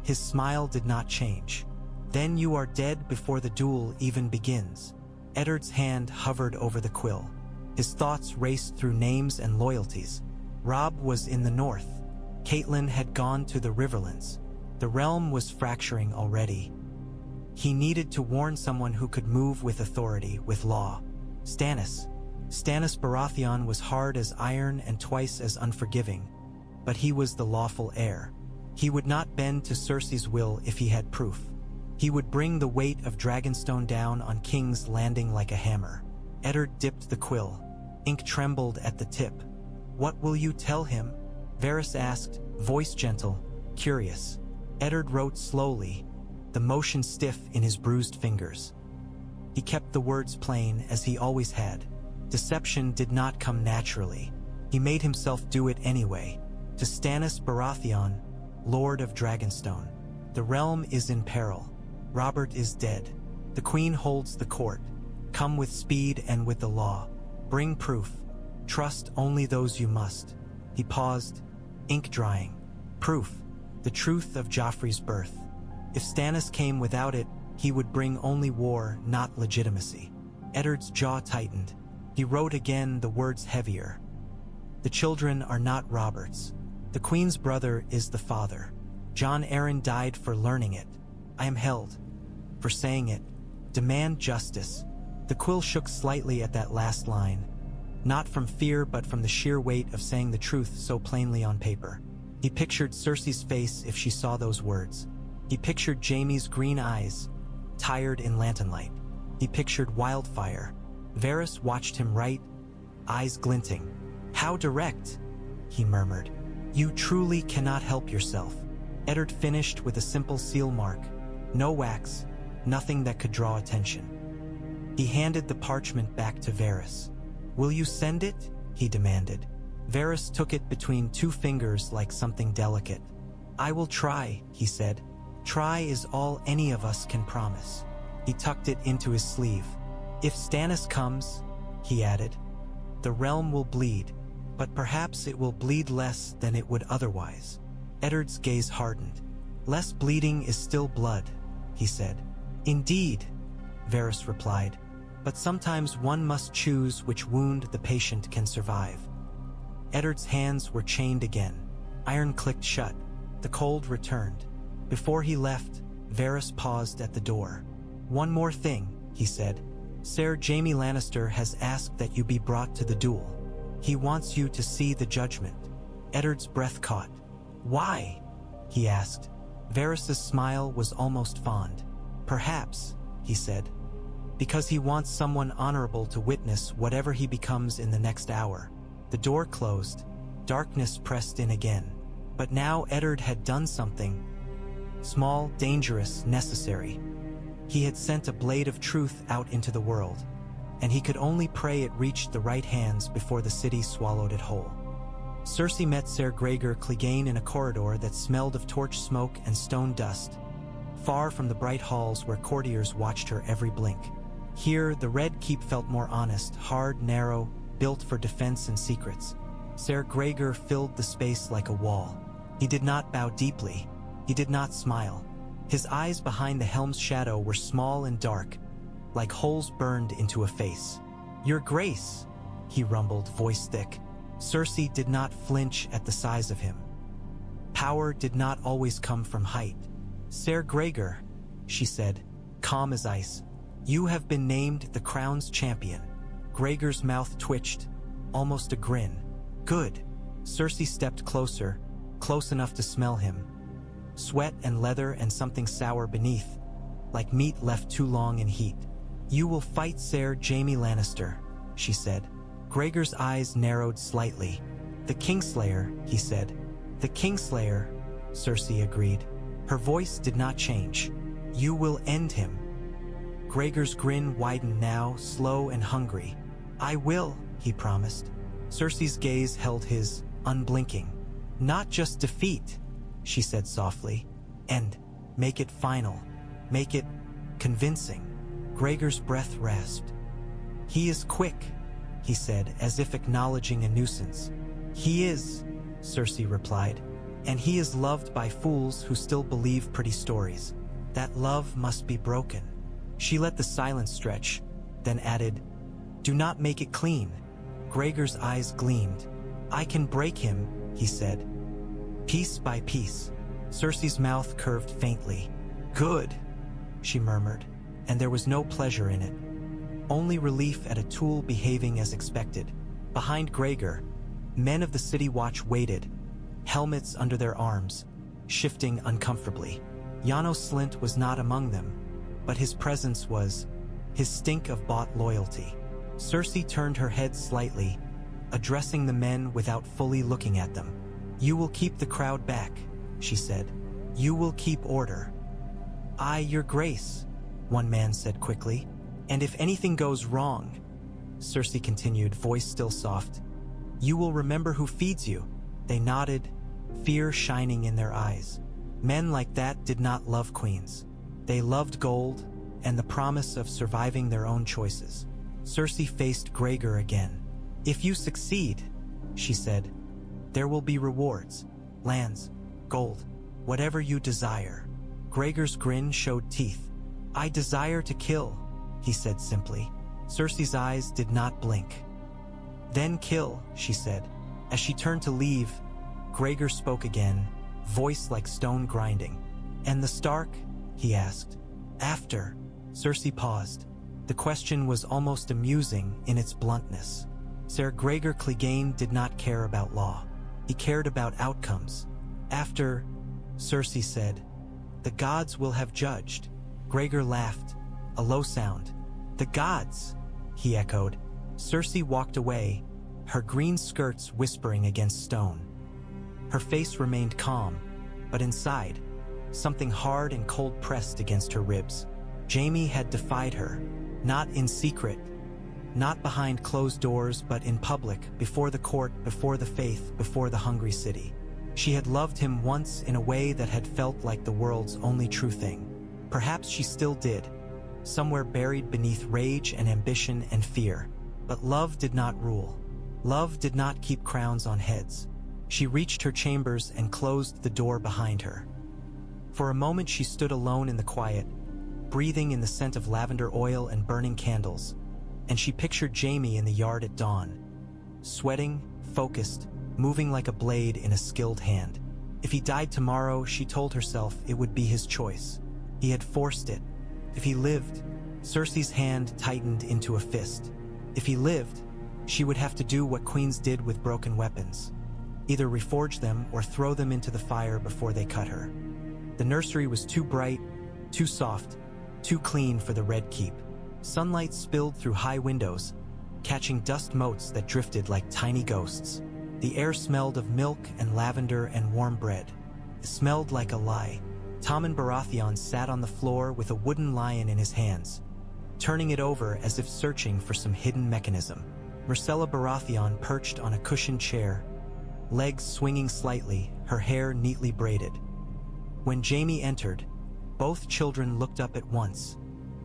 His smile did not change. "Then you are dead before the duel even begins." Eddard's hand hovered over the quill. His thoughts raced through names and loyalties. Robb was in the north. Catelyn had gone to the Riverlands. The realm was fracturing already. He needed to warn someone who could move with authority, with law. Stannis. Stannis Baratheon was hard as iron and twice as unforgiving, but he was the lawful heir. He would not bend to Cersei's will if he had proof. He would bring the weight of Dragonstone down on King's Landing like a hammer. Eddard dipped the quill. Ink trembled at the tip. "What will you tell him?" Varys asked, voice gentle, curious. Eddard wrote slowly, the motion stiff in his bruised fingers. He kept the words plain as he always had. Deception did not come naturally. He made himself do it anyway. To Stannis Baratheon, Lord of Dragonstone. The realm is in peril. Robert is dead. The Queen holds the court. Come with speed and with the law. Bring proof. Trust only those you must. He paused, ink drying. Proof. The truth of Joffrey's birth. If Stannis came without it, he would bring only war, not legitimacy. Eddard's jaw tightened. He wrote again, the words heavier. The children are not Robert's. The Queen's brother is the father. Jon Arryn died for learning it. I am held for saying it. Demand justice. The quill shook slightly at that last line, not from fear but from the sheer weight of saying the truth so plainly on paper. He pictured Cersei's face if she saw those words. He pictured Jaime's green eyes, tired in lanternlight. He pictured wildfire. Varys watched him write, eyes glinting. How direct! he murmured. You truly cannot help yourself. Eddard finished with a simple seal mark. No wax, nothing that could draw attention. He handed the parchment back to Varys. Will you send it? He demanded. Varys took it between two fingers like something delicate. I will try, he said. Try is all any of us can promise. He tucked it into his sleeve. If Stannis comes, he added, the realm will bleed, but perhaps it will bleed less than it would otherwise. Eddard's gaze hardened. Less bleeding is still blood, he said. Indeed, Varys replied, but sometimes one must choose which wound the patient can survive. Eddard's hands were chained again. Iron clicked shut. The cold returned. Before he left, Varys paused at the door. One more thing, he said. Ser Jaime Lannister has asked that you be brought to the duel. He wants you to see the judgment. Eddard's breath caught. Why? He asked. Varys's smile was almost fond. Perhaps, he said, because he wants someone honorable to witness whatever he becomes in the next hour. The door closed. Darkness pressed in again. But now Eddard had done something. Small, dangerous, necessary. He had sent a blade of truth out into the world, and he could only pray it reached the right hands before the city swallowed it whole. Cersei met Ser Clegane in a corridor that smelled of torch smoke and stone dust, far from the bright halls where courtiers watched her every blink. Here, the Red Keep felt more honest, hard, narrow, built for defense and secrets. Ser Clegane filled the space like a wall. He did not bow deeply. He did not smile. His eyes behind the helm's shadow were small and dark, like holes burned into a face. Your Grace, he rumbled, voice thick. Cersei did not flinch at the size of him. Power did not always come from height. Ser Clegane, she said, calm as ice. You have been named the crown's champion. Gregor's mouth twitched, almost a grin. Good. Cersei stepped closer, close enough to smell him. Sweat and leather and something sour beneath, like meat left too long in heat. You will fight Ser Jaime Lannister, she said. Gregor's eyes narrowed slightly. The Kingslayer, he said. The Kingslayer, Cersei agreed. Her voice did not change. You will end him. Gregor's grin widened now, slow and hungry. I will, he promised. Cersei's gaze held his, unblinking. Not just defeat, she said softly. And make it final. Make it convincing. Gregor's breath rasped. He is quick, he said, as if acknowledging a nuisance. He is, Cersei replied, and he is loved by fools who still believe pretty stories. That love must be broken. She let the silence stretch, then added, do not make it clean. Gregor's eyes gleamed. I can break him, he said. Piece by piece. Cersei's mouth curved faintly. Good, she murmured, and there was no pleasure in it. Only relief at a tool behaving as expected. Behind Gregor, men of the City Watch waited, helmets under their arms, shifting uncomfortably. Janos Slynt was not among them, but his presence was, his stink of bought loyalty. Cersei turned her head slightly, addressing the men without fully looking at them. You will keep the crowd back, she said. You will keep order. Aye, your grace, one man said quickly. And if anything goes wrong, Cersei continued, voice still soft, you will remember who feeds you. They nodded, fear shining in their eyes. Men like that did not love queens. They loved gold and the promise of surviving their own choices. Cersei faced Gregor again. If you succeed, she said, there will be rewards, lands, gold, whatever you desire. Gregor's grin showed teeth. I desire to kill, he said simply. Cersei's eyes did not blink. Then kill, she said. As she turned to leave, Gregor spoke again, voice like stone grinding. And the Stark? He asked. After. Cersei paused. The question was almost amusing in its bluntness. Ser Clegane did not care about law. He cared about outcomes. After, Cersei said, the gods will have judged. Gregor laughed, a low sound. The gods, he echoed. Cersei walked away, her green skirts whispering against stone. Her face remained calm, but inside, something hard and cold pressed against her ribs. Jaime had defied her, not in secret, not behind closed doors, but in public, before the court, before the faith, before the hungry city. She had loved him once in a way that had felt like the world's only true thing. Perhaps she still did, somewhere buried beneath rage and ambition and fear. But love did not rule. Love did not keep crowns on heads. She reached her chambers and closed the door behind her. For a moment she stood alone in the quiet, breathing in the scent of lavender oil and burning candles, and she pictured Jaime in the yard at dawn, sweating, focused, moving like a blade in a skilled hand. If he died tomorrow, she told herself, it would be his choice. He had forced it. If he lived, Cersei's hand tightened into a fist. If he lived, she would have to do what queens did with broken weapons. Either reforge them or throw them into the fire before they cut her. The nursery was too bright, too soft, too clean for the Red Keep. Sunlight spilled through high windows, catching dust motes that drifted like tiny ghosts. The air smelled of milk and lavender and warm bread. It smelled like a lie. Tommen Baratheon sat on the floor with a wooden lion in his hands, turning it over as if searching for some hidden mechanism. Myrcella Baratheon perched on a cushioned chair, legs swinging slightly, her hair neatly braided. When Jaime entered, both children looked up at once,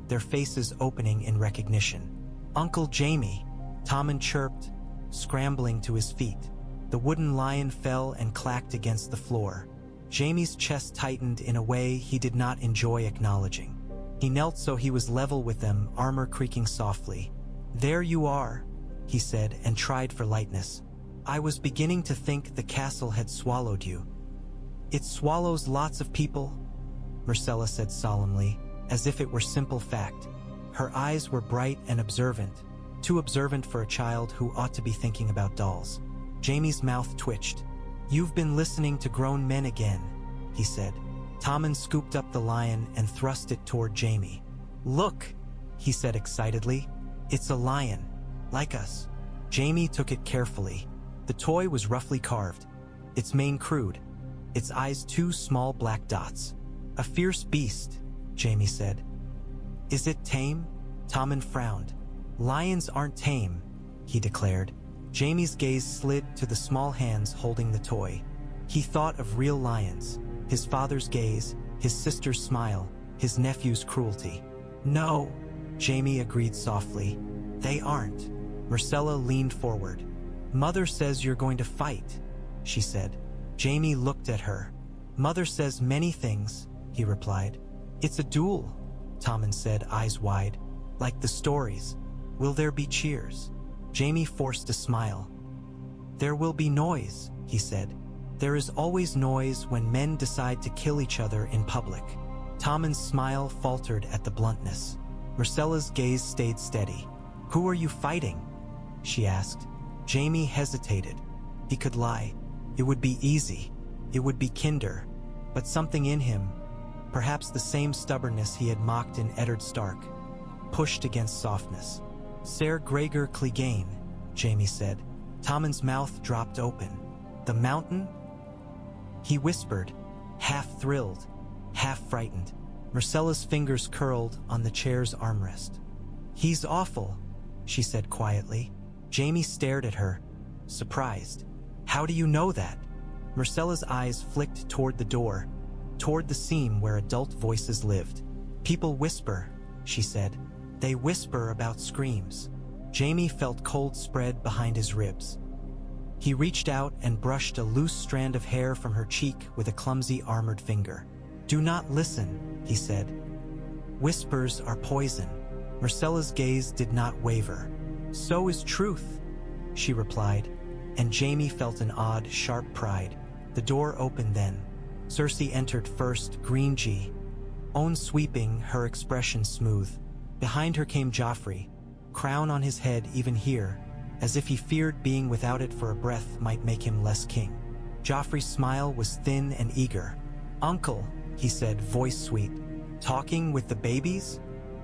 their faces opening in recognition. "Uncle Jaime," Tommen chirped, scrambling to his feet. The wooden lion fell and clacked against the floor. Jaime's chest tightened in a way he did not enjoy acknowledging. He knelt so he was level with them, armor creaking softly. "There you are," he said, and tried for lightness. "I was beginning to think the castle had swallowed you." "It swallows lots of people," Myrcella said solemnly, as if it were simple fact. Her eyes were bright and observant, too observant for a child who ought to be thinking about dolls. Jaime's mouth twitched. "You've been listening to grown men again," he said. Tommen scooped up the lion and thrust it toward Jaime. "Look," he said excitedly. "It's a lion, like us." Jaime took it carefully. The toy was roughly carved, its mane crude, its eyes two small black dots. "A fierce beast," Jaime said. "Is it tame?" Tommen frowned. "Lions aren't tame," he declared. Jaime's gaze slid to the small hands holding the toy. He thought of real lions, his father's gaze, his sister's smile, his nephew's cruelty. "No," Jaime agreed softly. "They aren't." Myrcella leaned forward. "Mother says you're going to fight," she said. Jaime looked at her. "Mother says many things," he replied. "It's a duel," Tommen said, eyes wide. "Like the stories. Will there be cheers?" Jaime forced a smile. "There will be noise," he said. "There is always noise when men decide to kill each other in public." Tommen's smile faltered at the bluntness. Myrcella's gaze stayed steady. "Who are you fighting?" she asked. Jaime hesitated. He could lie. It would be easy. It would be Kinder. But something in him, perhaps the same stubbornness he had mocked in Ned Stark, pushed against softness. "Ser Gregor Clegane," Jaime said. Tommen's mouth dropped open. "The mountain?" he whispered, half thrilled, half frightened. Myrcella's fingers curled on the chair's armrest. "He's awful," she said quietly. Jaime stared at her, surprised. "How do you know that?" Myrcella's eyes flicked toward the door, toward the seam where adult voices lived. "People whisper," she said. "They whisper about screams." Jaime felt cold spread behind his ribs. He reached out and brushed a loose strand of hair from her cheek with a clumsy armored finger. "Do not listen," he said. "Whispers are poison." Myrcella's gaze did not waver. "So is truth," she replied, and Jaime felt an odd, sharp pride. The door opened then. Cersei entered first, green G, own sweeping, her expression smooth. Behind her came Joffrey, crown on his head even here, as if he feared being without it for a breath might make him less king. Joffrey's smile was thin and eager. "Uncle," he said, voice sweet. "Talking with the babies?"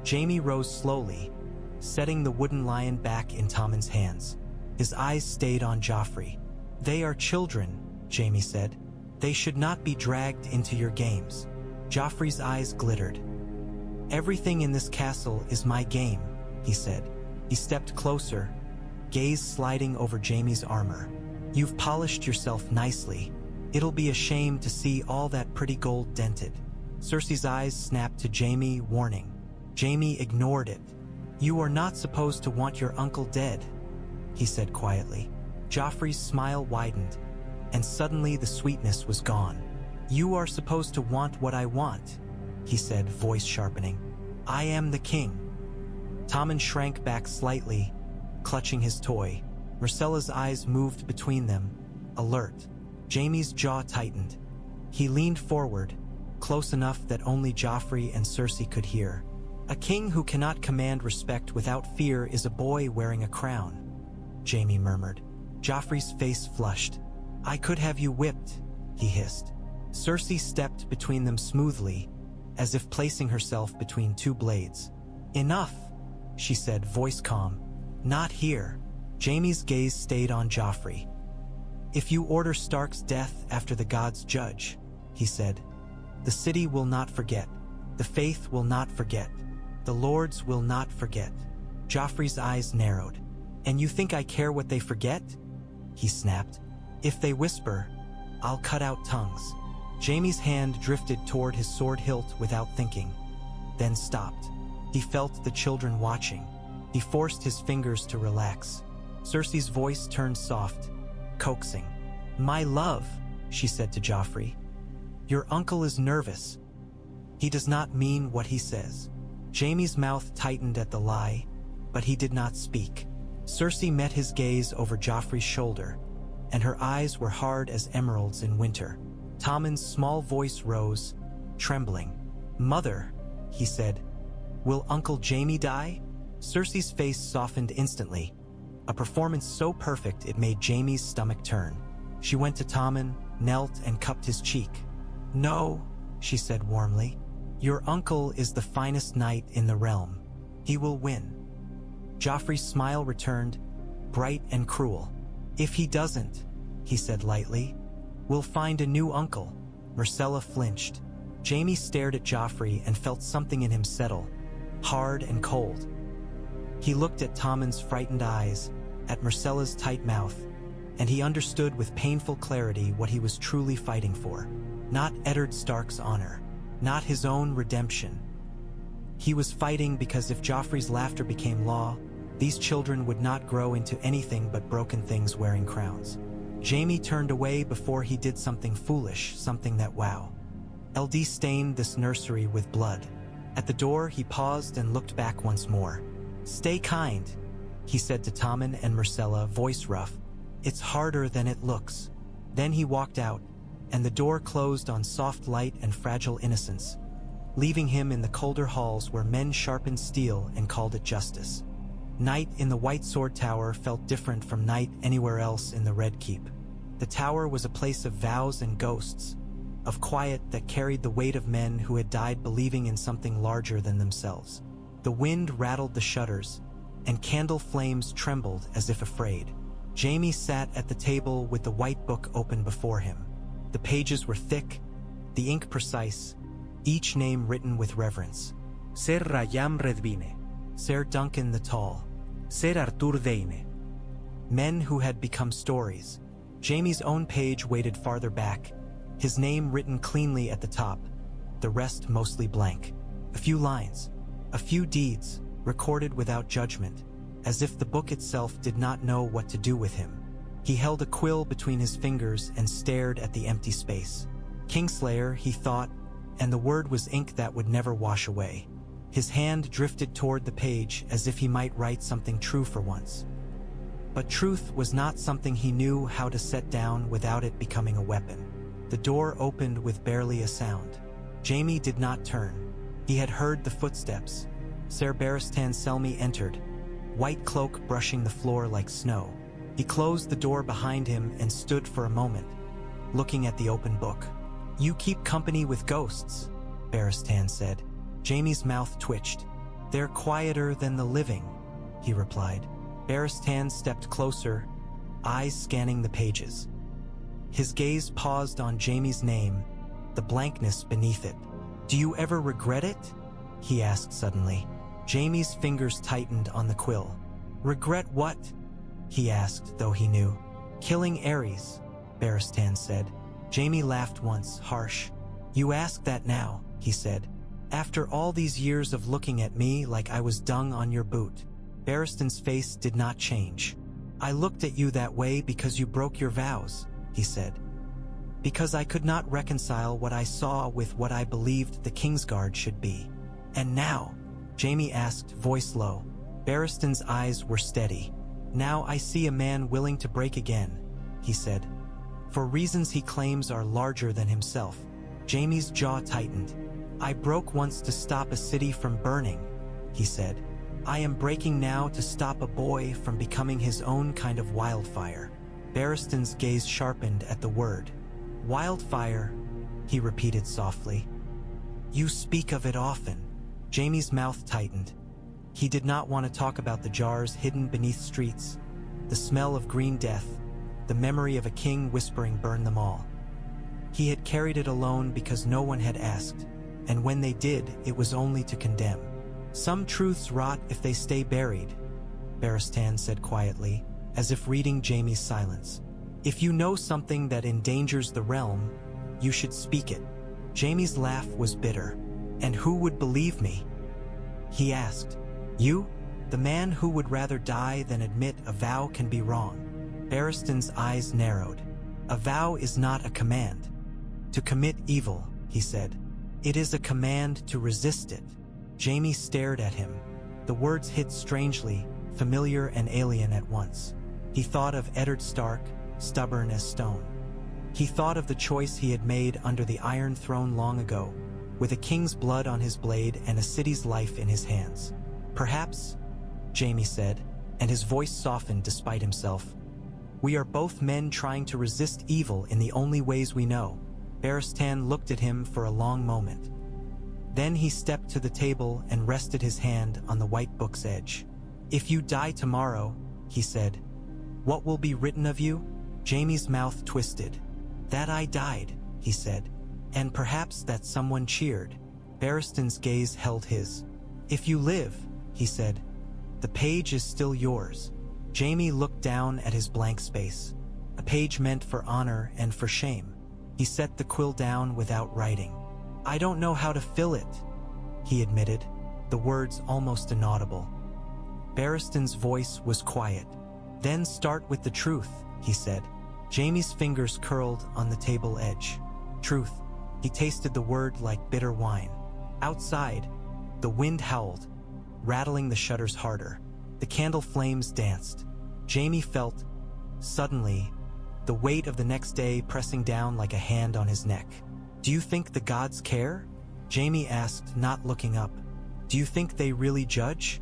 Jaime rose slowly, setting the wooden lion back in Tommen's hands. His eyes stayed on Joffrey. "They are children," Jaime said. "They should not be dragged into your games." Joffrey's eyes glittered. "Everything in this castle is my game," he said. He stepped closer, gaze sliding over Jaime's armor. "You've polished yourself nicely. It'll be a shame to see all that pretty gold dented." Cersei's eyes snapped to Jaime, warning. Jaime ignored it. "You are not supposed to want your uncle dead," he said quietly. Joffrey's smile widened, and suddenly the sweetness was gone. "You are supposed to want what I want," he said, voice sharpening. "I am the king." Tommen shrank back slightly, clutching his toy. Myrcella's eyes moved between them, alert. Jaime's jaw tightened. He leaned forward, close enough that only Joffrey and Cersei could hear. "A king who cannot command respect without fear is a boy wearing a crown," Jaime murmured. Joffrey's face flushed. "I could have you whipped," he hissed. Cersei stepped between them smoothly, as if placing herself between two blades. "Enough," she said, voice calm. "Not here." Jaime's gaze stayed on Joffrey. "If you order Stark's death after the gods judge," he said, "the city will not forget. The faith will not forget. The lords will not forget." Joffrey's eyes narrowed. "And you think I care what they forget?" he snapped. "If they whisper, I'll cut out tongues." Jaime's hand drifted toward his sword hilt without thinking, then stopped. He felt the children watching. He forced his fingers to relax. Cersei's voice turned soft, coaxing. "My love," she said to Joffrey, "your uncle is nervous. He does not mean what he says." Jaime's mouth tightened at the lie, but he did not speak. Cersei met his gaze over Joffrey's shoulder, and her eyes were hard as emeralds in winter. Tommen's small voice rose, trembling. "Mother," he said, "will Uncle Jaime die?" Cersei's face softened instantly, a performance so perfect it made Jaime's stomach turn. She went to Tommen, knelt and cupped his cheek. "No," she said warmly. "Your uncle is the finest knight in the realm. He will win." Joffrey's smile returned, bright and cruel. "If he doesn't," he said lightly, "we'll find a new uncle." Myrcella flinched. Jaime stared at Joffrey and felt something in him settle, hard and cold. He looked at Tommen's frightened eyes, at Myrcella's tight mouth, and he understood with painful clarity what he was truly fighting for. Not Eddard Stark's honor, not his own redemption. He was fighting because if Joffrey's laughter became law, these children would not grow into anything but broken things wearing crowns. Jaime turned away before he did something foolish, something that LD stained this nursery with blood. At the door, he paused and looked back once more. "Stay kind," he said to Tommen and Myrcella, voice rough. "It's harder than it looks." Then he walked out, and the door closed on soft light and fragile innocence, leaving him in the colder halls where men sharpened steel and called it justice. Night in the White Sword Tower felt different from night anywhere else in the Red Keep. The tower was a place of vows and ghosts, of quiet that carried the weight of men who had died believing in something larger than themselves. The wind rattled the shutters, and candle flames trembled as if afraid. Jaime sat at the table with the white book open before him. The pages were thick, the ink precise, each name written with reverence. Ser Rayam Redvine. Ser Duncan the Tall. Ser Artur Dane. Men who had become stories. Jaime's own page waited farther back, his name written cleanly at the top, the rest mostly blank. A few lines, a few deeds, recorded without judgment, as if the book itself did not know what to do with him. He held a quill between his fingers and stared at the empty space. Kingslayer, he thought, and the word was ink that would never wash away. His hand drifted toward the page as if he might write something true for once. But truth was not something he knew how to set down without it becoming a weapon. The door opened with barely a sound. Jaime did not turn. He had heard the footsteps. Ser Barristan Selmy entered, white cloak brushing the floor like snow. He closed the door behind him and stood for a moment, looking at the open book. "You keep company with ghosts," Barristan said. Jaime's mouth twitched. "They're quieter than the living," he replied. Barristan stepped closer, eyes scanning the pages. His gaze paused on Jaime's name, the blankness beneath it. "Do you ever regret it?" he asked suddenly. Jaime's fingers tightened on the quill. "Regret what?" he asked, though he knew. "Killing Ares," Barristan said. Jaime laughed once, harsh. "You ask that now," he said. "After all these years of looking at me like I was dung on your boot." Barristan's face did not change. "I looked at you that way because you broke your vows," he said. "Because I could not reconcile what I saw with what I believed the Kingsguard should be." "And now?" Jaime asked, voice low. Barristan's eyes were steady. "Now I see a man willing to break again," he said. "For reasons he claims are larger than himself." Jaime's jaw tightened. "I broke once to stop a city from burning," he said. "I am breaking now to stop a boy from becoming his own kind of wildfire." Barristan's gaze sharpened at the word. "Wildfire," he repeated softly. "You speak of it often." Jaime's mouth tightened. He did not want to talk about the jars hidden beneath streets, the smell of green death, the memory of a king whispering "burn them all." He had carried it alone because no one had asked, and when they did, it was only to condemn. "Some truths rot if they stay buried," Barristan said quietly, as if reading Jaime's silence. "If you know something that endangers the realm, you should speak it." Jaime's laugh was bitter. "And who would believe me?" he asked. "You? The man who would rather die than admit a vow can be wrong." Barristan's eyes narrowed. "A vow is not a command to commit evil," he said. "It is a command to resist it." Jaime stared at him. The words hit strangely, familiar and alien at once. He thought of Ned Stark, stubborn as stone. He thought of the choice he had made under the Iron Throne long ago, with a king's blood on his blade and a city's life in his hands. "Perhaps," Jaime said, and his voice softened despite himself, "we are both men trying to resist evil in the only ways we know." Barristan looked at him for a long moment. Then he stepped to the table and rested his hand on the white book's edge. "If you die tomorrow," he said, "what will be written of you?" Jaime's mouth twisted. "That I died," he said. "And perhaps that someone cheered." Barristan's gaze held his. "If you live," he said, "the page is still yours." Jaime looked down at his blank space. A page meant for honor and for shame. He set the quill down without writing. "I don't know how to fill it," he admitted, the words almost inaudible. Barristan's voice was quiet. "Then start with the truth," he said. Jaime's fingers curled on the table edge. "Truth." He tasted the word like bitter wine. Outside, the wind howled, rattling the shutters harder. The candle flames danced. Jaime felt, suddenly, the weight of the next day pressing down like a hand on his neck. "Do you think the gods care?" Jaime asked, not looking up. "Do you think they really judge?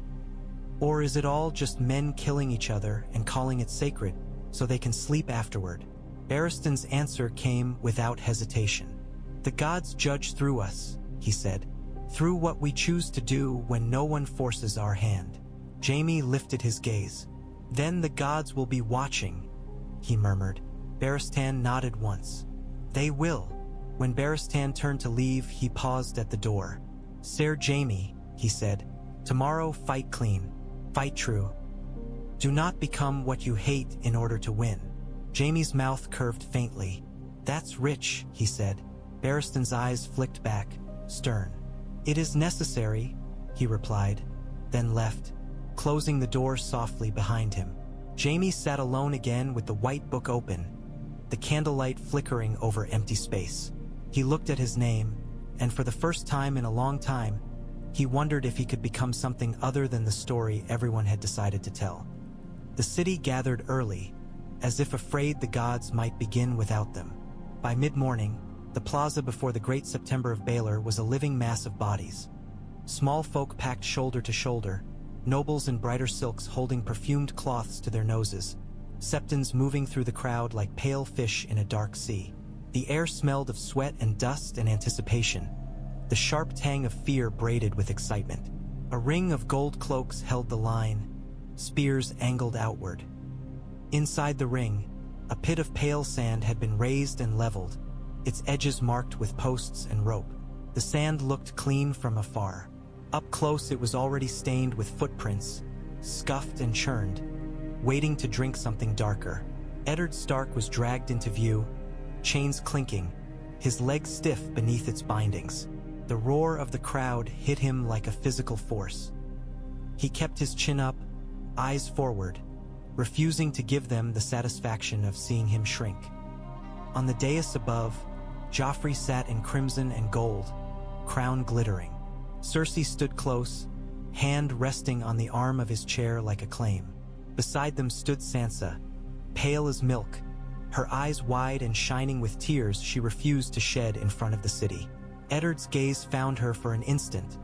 Or is it all just men killing each other and calling it sacred so they can sleep afterward?" Barristan's answer came without hesitation. "The gods judge through us," he said, "through what we choose to do when no one forces our hand." Jaime lifted his gaze. "Then the gods will be watching," he murmured. Barristan nodded once. "They will." When Barristan turned to leave, he paused at the door. "Ser Jaime," he said, "tomorrow fight clean. Fight true. Do not become what you hate in order to win." Jaime's mouth curved faintly. "That's rich," he said. Barristan's eyes flicked back, stern. "It is necessary," he replied, then left, closing the door softly behind him. Jaime sat alone again with the white book open, the candlelight flickering over empty space. He looked at his name, and for the first time in a long time, he wondered if he could become something other than the story everyone had decided to tell. The city gathered early, as if afraid the gods might begin without them. By mid-morning, the plaza before the Great Sept of Baelor was a living mass of bodies. Small folk packed shoulder to shoulder, nobles in brighter silks holding perfumed cloths to their noses, septons moving through the crowd like pale fish in a dark sea. The air smelled of sweat and dust and anticipation, the sharp tang of fear braided with excitement. A ring of gold cloaks held the line, spears angled outward. Inside the ring, a pit of pale sand had been raised and leveled, its edges marked with posts and rope. The sand looked clean from afar. Up close it was already stained with footprints, scuffed and churned, waiting to drink something darker. Ned Stark was dragged into view, chains clinking, his legs stiff beneath its bindings. The roar of the crowd hit him like a physical force. He kept his chin up, eyes forward, refusing to give them the satisfaction of seeing him shrink. On the dais above, Joffrey sat in crimson and gold, crown glittering. Cersei stood close, hand resting on the arm of his chair like a claim. Beside them stood Sansa, pale as milk, her eyes wide and shining with tears she refused to shed in front of the city. Eddard's gaze found her for an instant,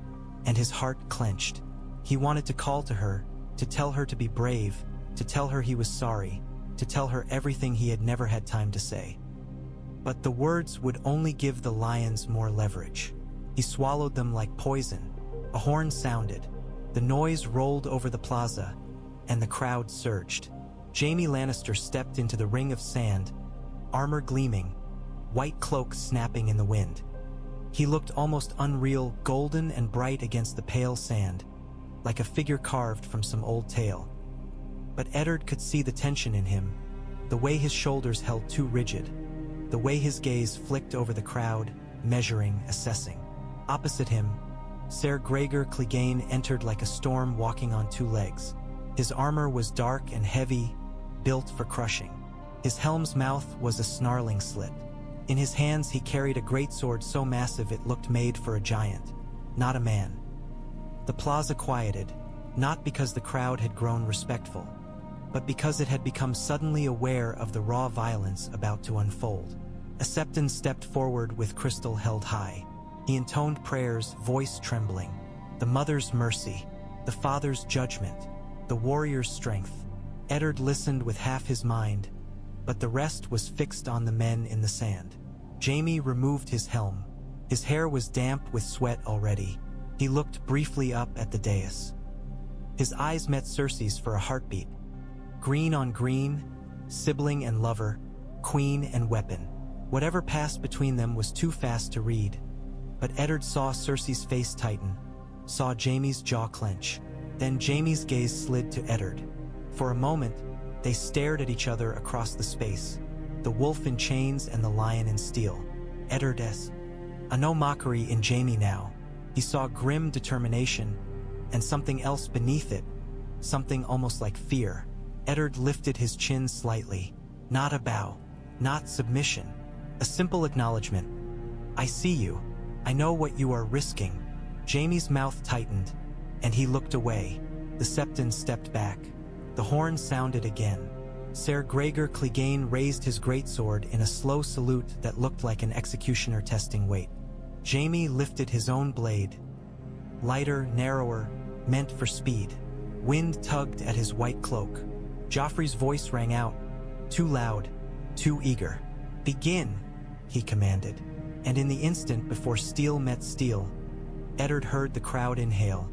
and his heart clenched. He wanted to call to her, to tell her to be brave, to tell her he was sorry, to tell her everything he had never had time to say. But the words would only give the lions more leverage. He swallowed them like poison. A horn sounded. The noise rolled over the plaza, and the crowd surged. Jaime Lannister stepped into the ring of sand, armor gleaming, white cloak snapping in the wind. He looked almost unreal, golden and bright against the pale sand, like a figure carved from some old tale. But Eddard could see the tension in him, the way his shoulders held too rigid, the way his gaze flicked over the crowd, measuring, assessing. Opposite him, Ser Gregor Clegane entered like a storm walking on two legs. His armor was dark and heavy, built for crushing. His helm's mouth was a snarling slit. In his hands he carried a greatsword so massive it looked made for a giant, not a man. The plaza quieted, not because the crowd had grown respectful, but because it had become suddenly aware of the raw violence about to unfold. A Septon stepped forward with crystal held high. He intoned prayers, voice trembling. The mother's mercy, the father's judgment, the warrior's strength. Eddard listened with half his mind, but the rest was fixed on the men in the sand. Jaime removed his helm. His hair was damp with sweat already. He looked briefly up at the dais. His eyes met Cersei's for a heartbeat. Green on green, sibling and lover, queen and weapon. Whatever passed between them was too fast to read. But Eddard saw Cersei's face tighten, saw Jaime's jaw clench. Then Jaime's gaze slid to Eddard. For a moment, they stared at each other across the space, the wolf in chains and the lion in steel. Eddard-esque. No mockery in Jaime now. He saw grim determination, and something else beneath it, something almost like fear. Eddard lifted his chin slightly. Not a bow, not submission. A simple acknowledgement. I see you. I know what you are risking. Jaime's mouth tightened, and he looked away. The Septon stepped back. The horn sounded again. Ser Gregor Clegane raised his greatsword in a slow salute that looked like an executioner testing weight. Jaime lifted his own blade. Lighter, narrower, meant for speed. Wind tugged at his white cloak. Joffrey's voice rang out, too loud, too eager. Begin, he commanded. And in the instant before steel met steel, Eddard heard the crowd inhale,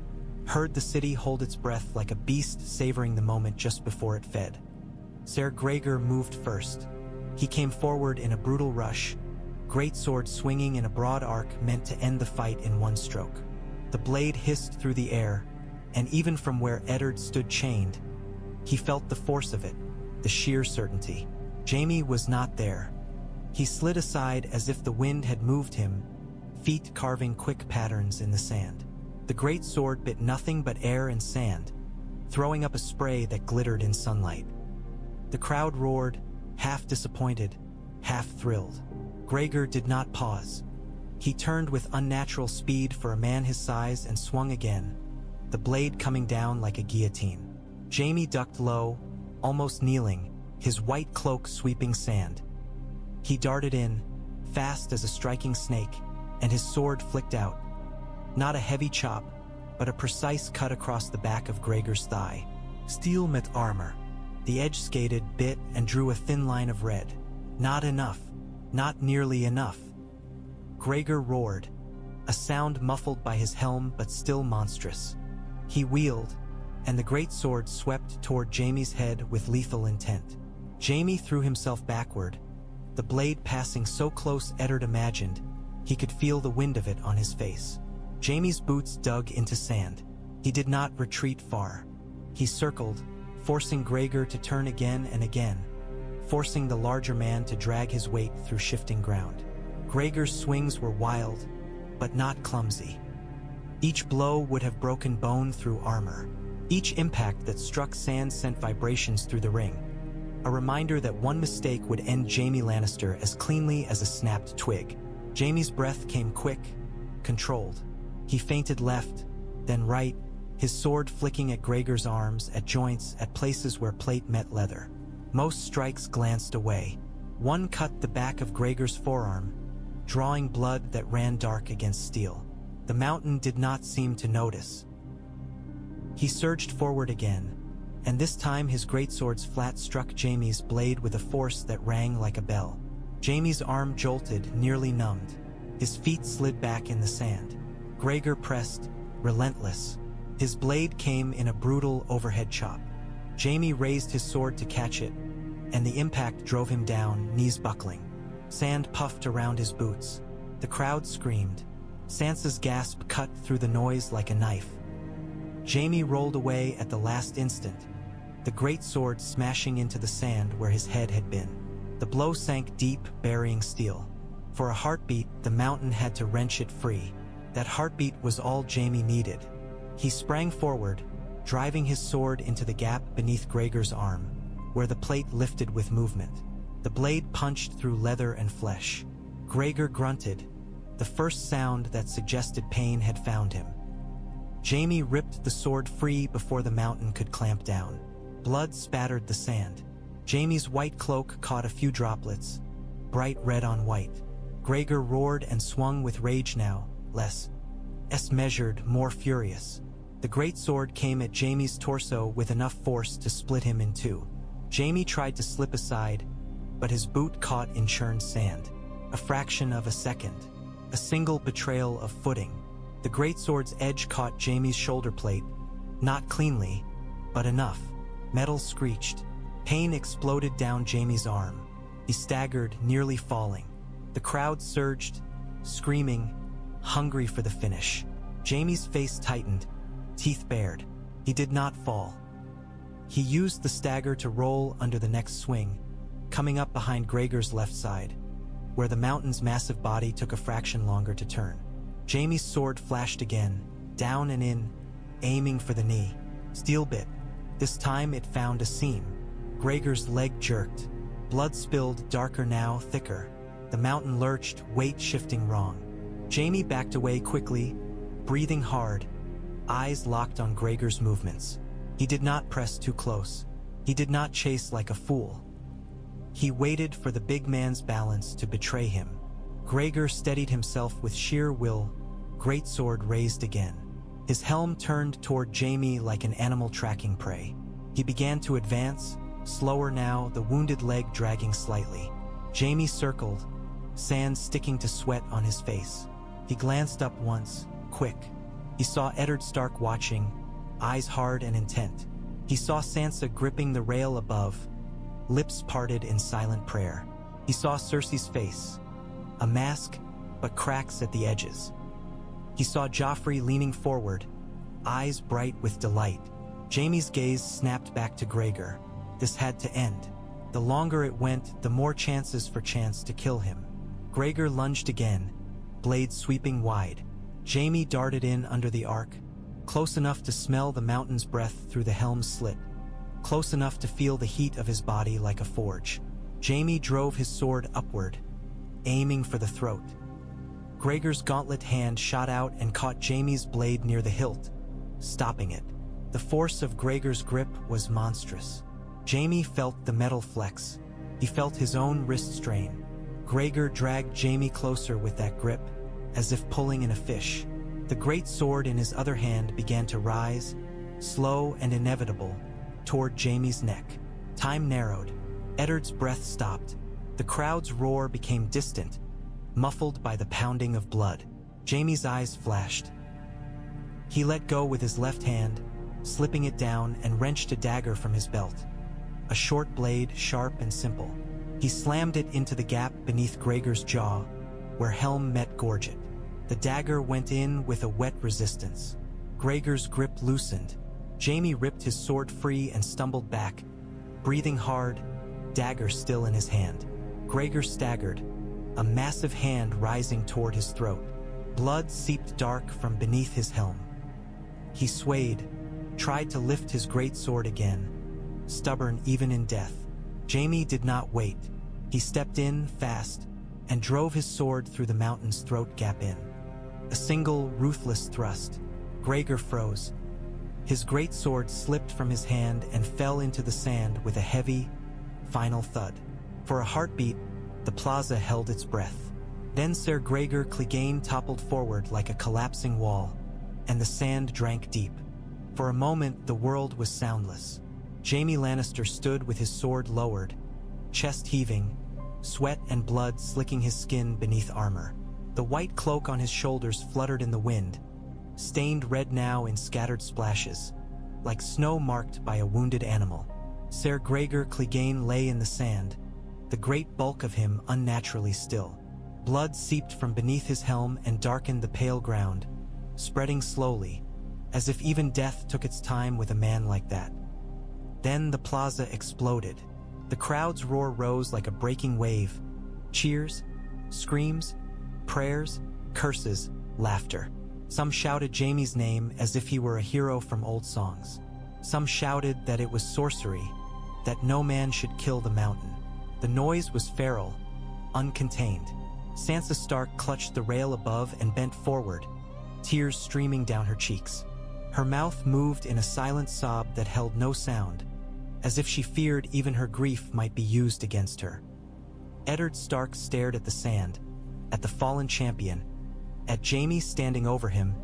heard the city hold its breath like a beast savoring the moment just before it fed. Ser Gregor moved first. He came forward in a brutal rush, greatsword swinging in a broad arc meant to end the fight in one stroke. The blade hissed through the air, and even from where Eddard stood chained, he felt the force of it, the sheer certainty. Jaime was not there. He slid aside as if the wind had moved him, feet carving quick patterns in the sand. The great sword bit nothing but air and sand, throwing up a spray that glittered in sunlight. The crowd roared, half disappointed, half thrilled. Gregor did not pause. He turned with unnatural speed for a man his size and swung again, the blade coming down like a guillotine. Jaime ducked low, almost kneeling, his white cloak sweeping sand. He darted in, fast as a striking snake, and his sword flicked out. Not a heavy chop, but a precise cut across the back of Gregor's thigh. Steel met armor. The edge skated, bit, and drew a thin line of red. Not enough. Not nearly enough. Gregor roared, a sound muffled by his helm but still monstrous. He wheeled, and the great sword swept toward Jaime's head with lethal intent. Jaime threw himself backward, the blade passing so close Eddard imagined he could feel the wind of it on his face. Jaime's boots dug into sand. He did not retreat far. He circled, forcing Gregor to turn again and again, forcing the larger man to drag his weight through shifting ground. Gregor's swings were wild, but not clumsy. Each blow would have broken bone through armor. Each impact that struck sand sent vibrations through the ring, a reminder that one mistake would end Jaime Lannister as cleanly as a snapped twig. Jaime's breath came quick, controlled. He feinted left, then right, his sword flicking at Gregor's arms, at joints, at places where plate met leather. Most strikes glanced away. One cut the back of Gregor's forearm, drawing blood that ran dark against steel. The mountain did not seem to notice. He surged forward again, and this time his greatsword's flat struck Jaime's blade with a force that rang like a bell. Jaime's arm jolted, nearly numbed. His feet slid back in the sand. Gregor pressed, relentless. His blade came in a brutal overhead chop. Jaime raised his sword to catch it, and the impact drove him down, knees buckling. Sand puffed around his boots. The crowd screamed. Sansa's gasp cut through the noise like a knife. Jaime rolled away at the last instant, the great sword smashing into the sand where his head had been. The blow sank deep, burying steel. For a heartbeat, the mountain had to wrench it free. That heartbeat was all Jaime needed. He sprang forward, driving his sword into the gap beneath Gregor's arm, where the plate lifted with movement. The blade punched through leather and flesh. Gregor grunted. The first sound that suggested pain had found him. Jaime ripped the sword free before the mountain could clamp down. Blood spattered the sand. Jaime's white cloak caught a few droplets, bright red on white. Gregor roared and swung with rage now, less measured, more furious. The great sword came at Jaime's torso with enough force to split him in two. Jaime tried to slip aside, but his boot caught in churned sand. A fraction of a second. A single betrayal of footing. The greatsword's edge caught Jaime's shoulder plate, not cleanly, but enough. Metal screeched. Pain exploded down Jaime's arm. He staggered, nearly falling. The crowd surged, screaming, hungry for the finish. Jaime's face tightened, teeth bared. He did not fall. He used the stagger to roll under the next swing, coming up behind Gregor's left side, where the mountain's massive body took a fraction longer to turn. Jaime's sword flashed again, down and in, aiming for the knee. Steel bit. This time it found a seam. Gregor's leg jerked. Blood spilled, darker now, thicker. The mountain lurched, weight shifting wrong. Jaime backed away quickly, breathing hard, eyes locked on Gregor's movements. He did not press too close. He did not chase like a fool. He waited for the big man's balance to betray him. Gregor steadied himself with sheer will, greatsword raised again. His helm turned toward Jaime like an animal tracking prey. He began to advance, slower now, the wounded leg dragging slightly. Jaime circled, sand sticking to sweat on his face. He glanced up once, quick. He saw Ned Stark watching, eyes hard and intent. He saw Sansa gripping the rail above, lips parted in silent prayer. He saw Cersei's face, a mask, but cracks at the edges. He saw Joffrey leaning forward, eyes bright with delight. Jaime's gaze snapped back to Gregor. This had to end. The longer it went, the more chances for chance to kill him. Gregor lunged again, blade sweeping wide. Jaime darted in under the arc, close enough to smell the mountain's breath through the helm's slit, close enough to feel the heat of his body like a forge. Jaime drove his sword upward, aiming for the throat. Gregor's gauntlet hand shot out and caught Jaime's blade near the hilt, stopping it. The force of Gregor's grip was monstrous. Jaime felt the metal flex. He felt his own wrist strain. Gregor dragged Jaime closer with that grip, as if pulling in a fish. The great sword in his other hand began to rise, slow and inevitable, toward Jaime's neck. Time narrowed. Eddard's breath stopped. The crowd's roar became distant, muffled by the pounding of blood. Jaime's eyes flashed. He let go with his left hand, slipping it down and wrenched a dagger from his belt. A short blade, sharp and simple. He slammed it into the gap beneath Gregor's jaw, where helm met gorget. The dagger went in with a wet resistance. Gregor's grip loosened. Jaime ripped his sword free and stumbled back, breathing hard, dagger still in his hand. Gregor staggered, a massive hand rising toward his throat. Blood seeped dark from beneath his helm. He swayed, tried to lift his great sword again, stubborn even in death. Jaime did not wait. He stepped in fast and drove his sword through the mountain's throat gap in. A single, ruthless thrust. Gregor froze. His great sword slipped from his hand and fell into the sand with a heavy, final thud. For a heartbeat, the plaza held its breath. Then Ser Gregor Clegane toppled forward like a collapsing wall, and the sand drank deep. For a moment, the world was soundless. Jaime Lannister stood with his sword lowered, chest heaving, sweat and blood slicking his skin beneath armor. The white cloak on his shoulders fluttered in the wind, stained red now in scattered splashes, like snow marked by a wounded animal. Ser Gregor Clegane lay in the sand, the great bulk of him unnaturally still. Blood seeped from beneath his helm and darkened the pale ground, spreading slowly, as if even death took its time with a man like that. Then the plaza exploded. The crowd's roar rose like a breaking wave. Cheers, screams, prayers, curses, laughter. Some shouted Jaime's name as if he were a hero from old songs. Some shouted that it was sorcery, that no man should kill the mountain. The noise was feral, uncontained. Sansa Stark clutched the rail above and bent forward, tears streaming down her cheeks. Her mouth moved in a silent sob that held no sound, as if she feared even her grief might be used against her. Eddard Stark stared at the sand, at the fallen champion, at Jaime standing over him,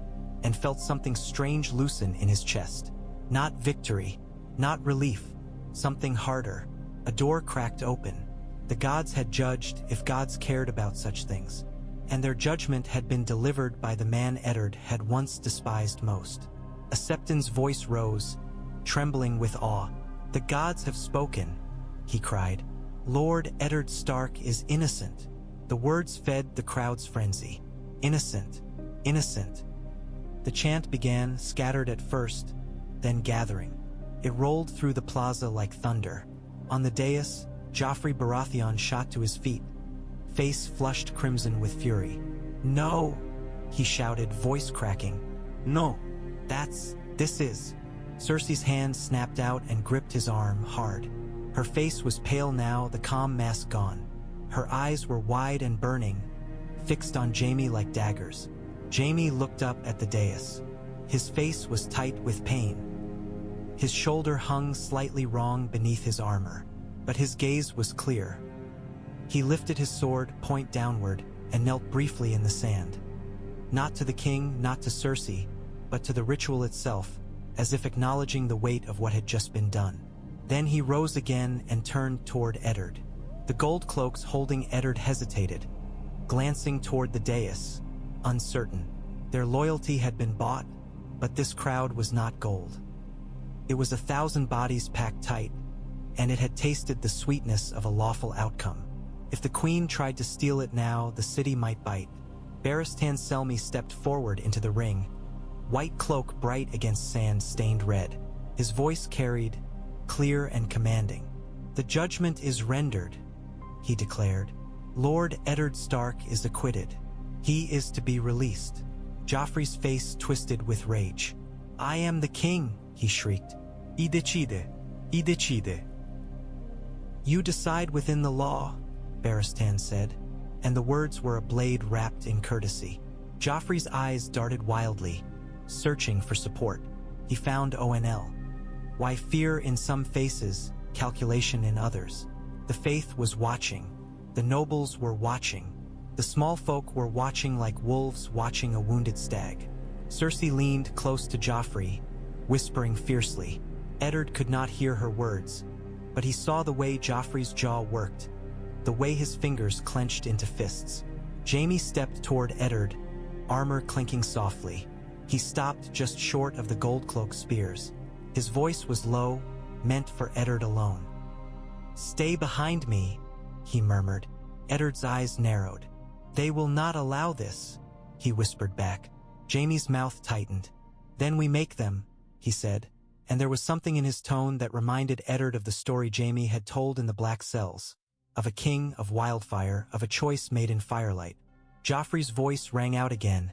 and felt something strange loosen in his chest. Not victory, not relief, something harder. A door cracked open. The gods had judged if gods cared about such things, and their judgment had been delivered by the man Eddard had once despised most. A Septon's voice rose, trembling with awe. "The gods have spoken," he cried. "Lord Eddard Stark is innocent." The words fed the crowd's frenzy. Innocent, innocent. The chant began, scattered at first, then gathering. It rolled through the plaza like thunder. On the dais, Joffrey Baratheon shot to his feet, face flushed crimson with fury. "No!" he shouted, voice cracking. "No! This is." Cersei's hand snapped out and gripped his arm hard. Her face was pale now, the calm mask gone. Her eyes were wide and burning, fixed on Jaime like daggers. Jaime looked up at the dais. His face was tight with pain. His shoulder hung slightly wrong beneath his armor, but his gaze was clear. He lifted his sword, point downward, and knelt briefly in the sand. Not to the king, not to Cersei, but to the ritual itself, as if acknowledging the weight of what had just been done. Then he rose again and turned toward Eddard. The gold cloaks holding Eddard hesitated, glancing toward the dais, uncertain. Their loyalty had been bought, but this crowd was not gold. It was 1,000 bodies packed tight, and it had tasted the sweetness of a lawful outcome. If the queen tried to steal it now, the city might bite. Barristan Selmy stepped forward into the ring, white cloak bright against sand stained red. His voice carried, clear and commanding. "The judgment is rendered," he declared. "Lord Eddard Stark is acquitted. He is to be released." Joffrey's face twisted with rage. "I am the king," he shrieked. "I decide. I decide." "You decide within the law," Barristan said, and the words were a blade wrapped in courtesy. Joffrey's eyes darted wildly, searching for support. He found ONL. Why fear in some faces, calculation in others? The faith was watching. The nobles were watching. The small folk were watching like wolves watching a wounded stag. Cersei leaned close to Joffrey, whispering fiercely. Eddard could not hear her words, but he saw the way Joffrey's jaw worked, the way his fingers clenched into fists. Jaime stepped toward Eddard, armor clinking softly. He stopped just short of the gold cloak spears. His voice was low, meant for Eddard alone. "Stay behind me," he murmured. Eddard's eyes narrowed. "They will not allow this," he whispered back. Jaime's mouth tightened. "Then we make them," he said, and there was something in his tone that reminded Eddard of the story Jaime had told in the Black Cells, of a king, of wildfire, of a choice made in firelight. Joffrey's voice rang out again,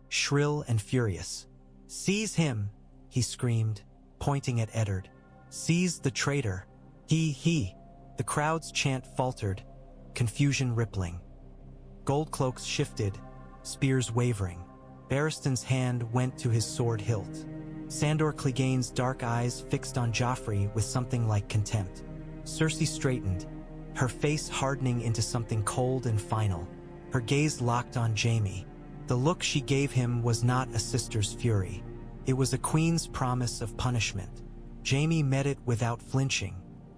shrill and furious. "Seize him," he screamed, pointing at Eddard. "Seize the traitor. He." The crowd's chant faltered, confusion rippling. Gold cloaks shifted, spears wavering. Barristan's hand went to his sword hilt. Sandor Clegane's dark eyes fixed on Joffrey with something like contempt. Cersei straightened, her face hardening into something cold and final. Her gaze locked on Jaime. The look she gave him was not a sister's fury. It was a queen's promise of punishment. Jaime met it without flinching.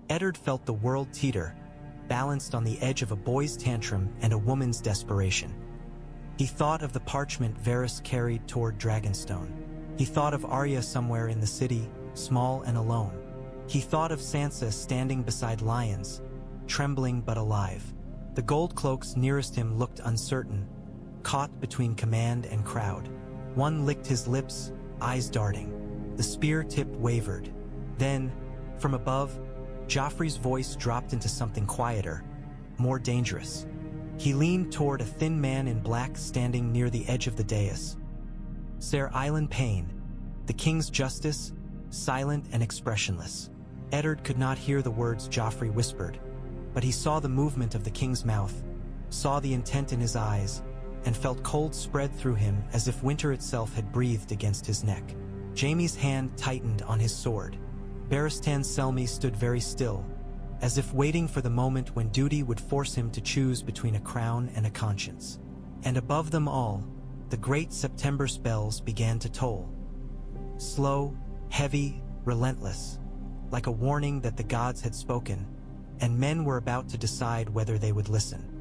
Eddard felt the world teeter, balanced on the edge of a boy's tantrum and a woman's desperation. He thought of the parchment Varys carried toward Dragonstone. He thought of Arya somewhere in the city, small and alone. He thought of Sansa standing beside lions, trembling but alive. The gold cloaks nearest him looked uncertain, caught between command and crowd. One licked his lips, eyes darting. The spear tip wavered. Then, from above, Joffrey's voice dropped into something quieter, more dangerous. He leaned toward a thin man in black standing near the edge of the dais. Ser Island Payne, the king's justice, silent and expressionless. Eddard could not hear the words Joffrey whispered, but he saw the movement of the king's mouth, saw the intent in his eyes, and felt cold spread through him as if winter itself had breathed against his neck. Jaime's hand tightened on his sword. Barristan Selmy stood very still, as if waiting for the moment when duty would force him to choose between a crown and a conscience. And above them all, the great September spells began to toll. Slow, heavy, relentless, like a warning that the gods had spoken, and men were about to decide whether they would listen.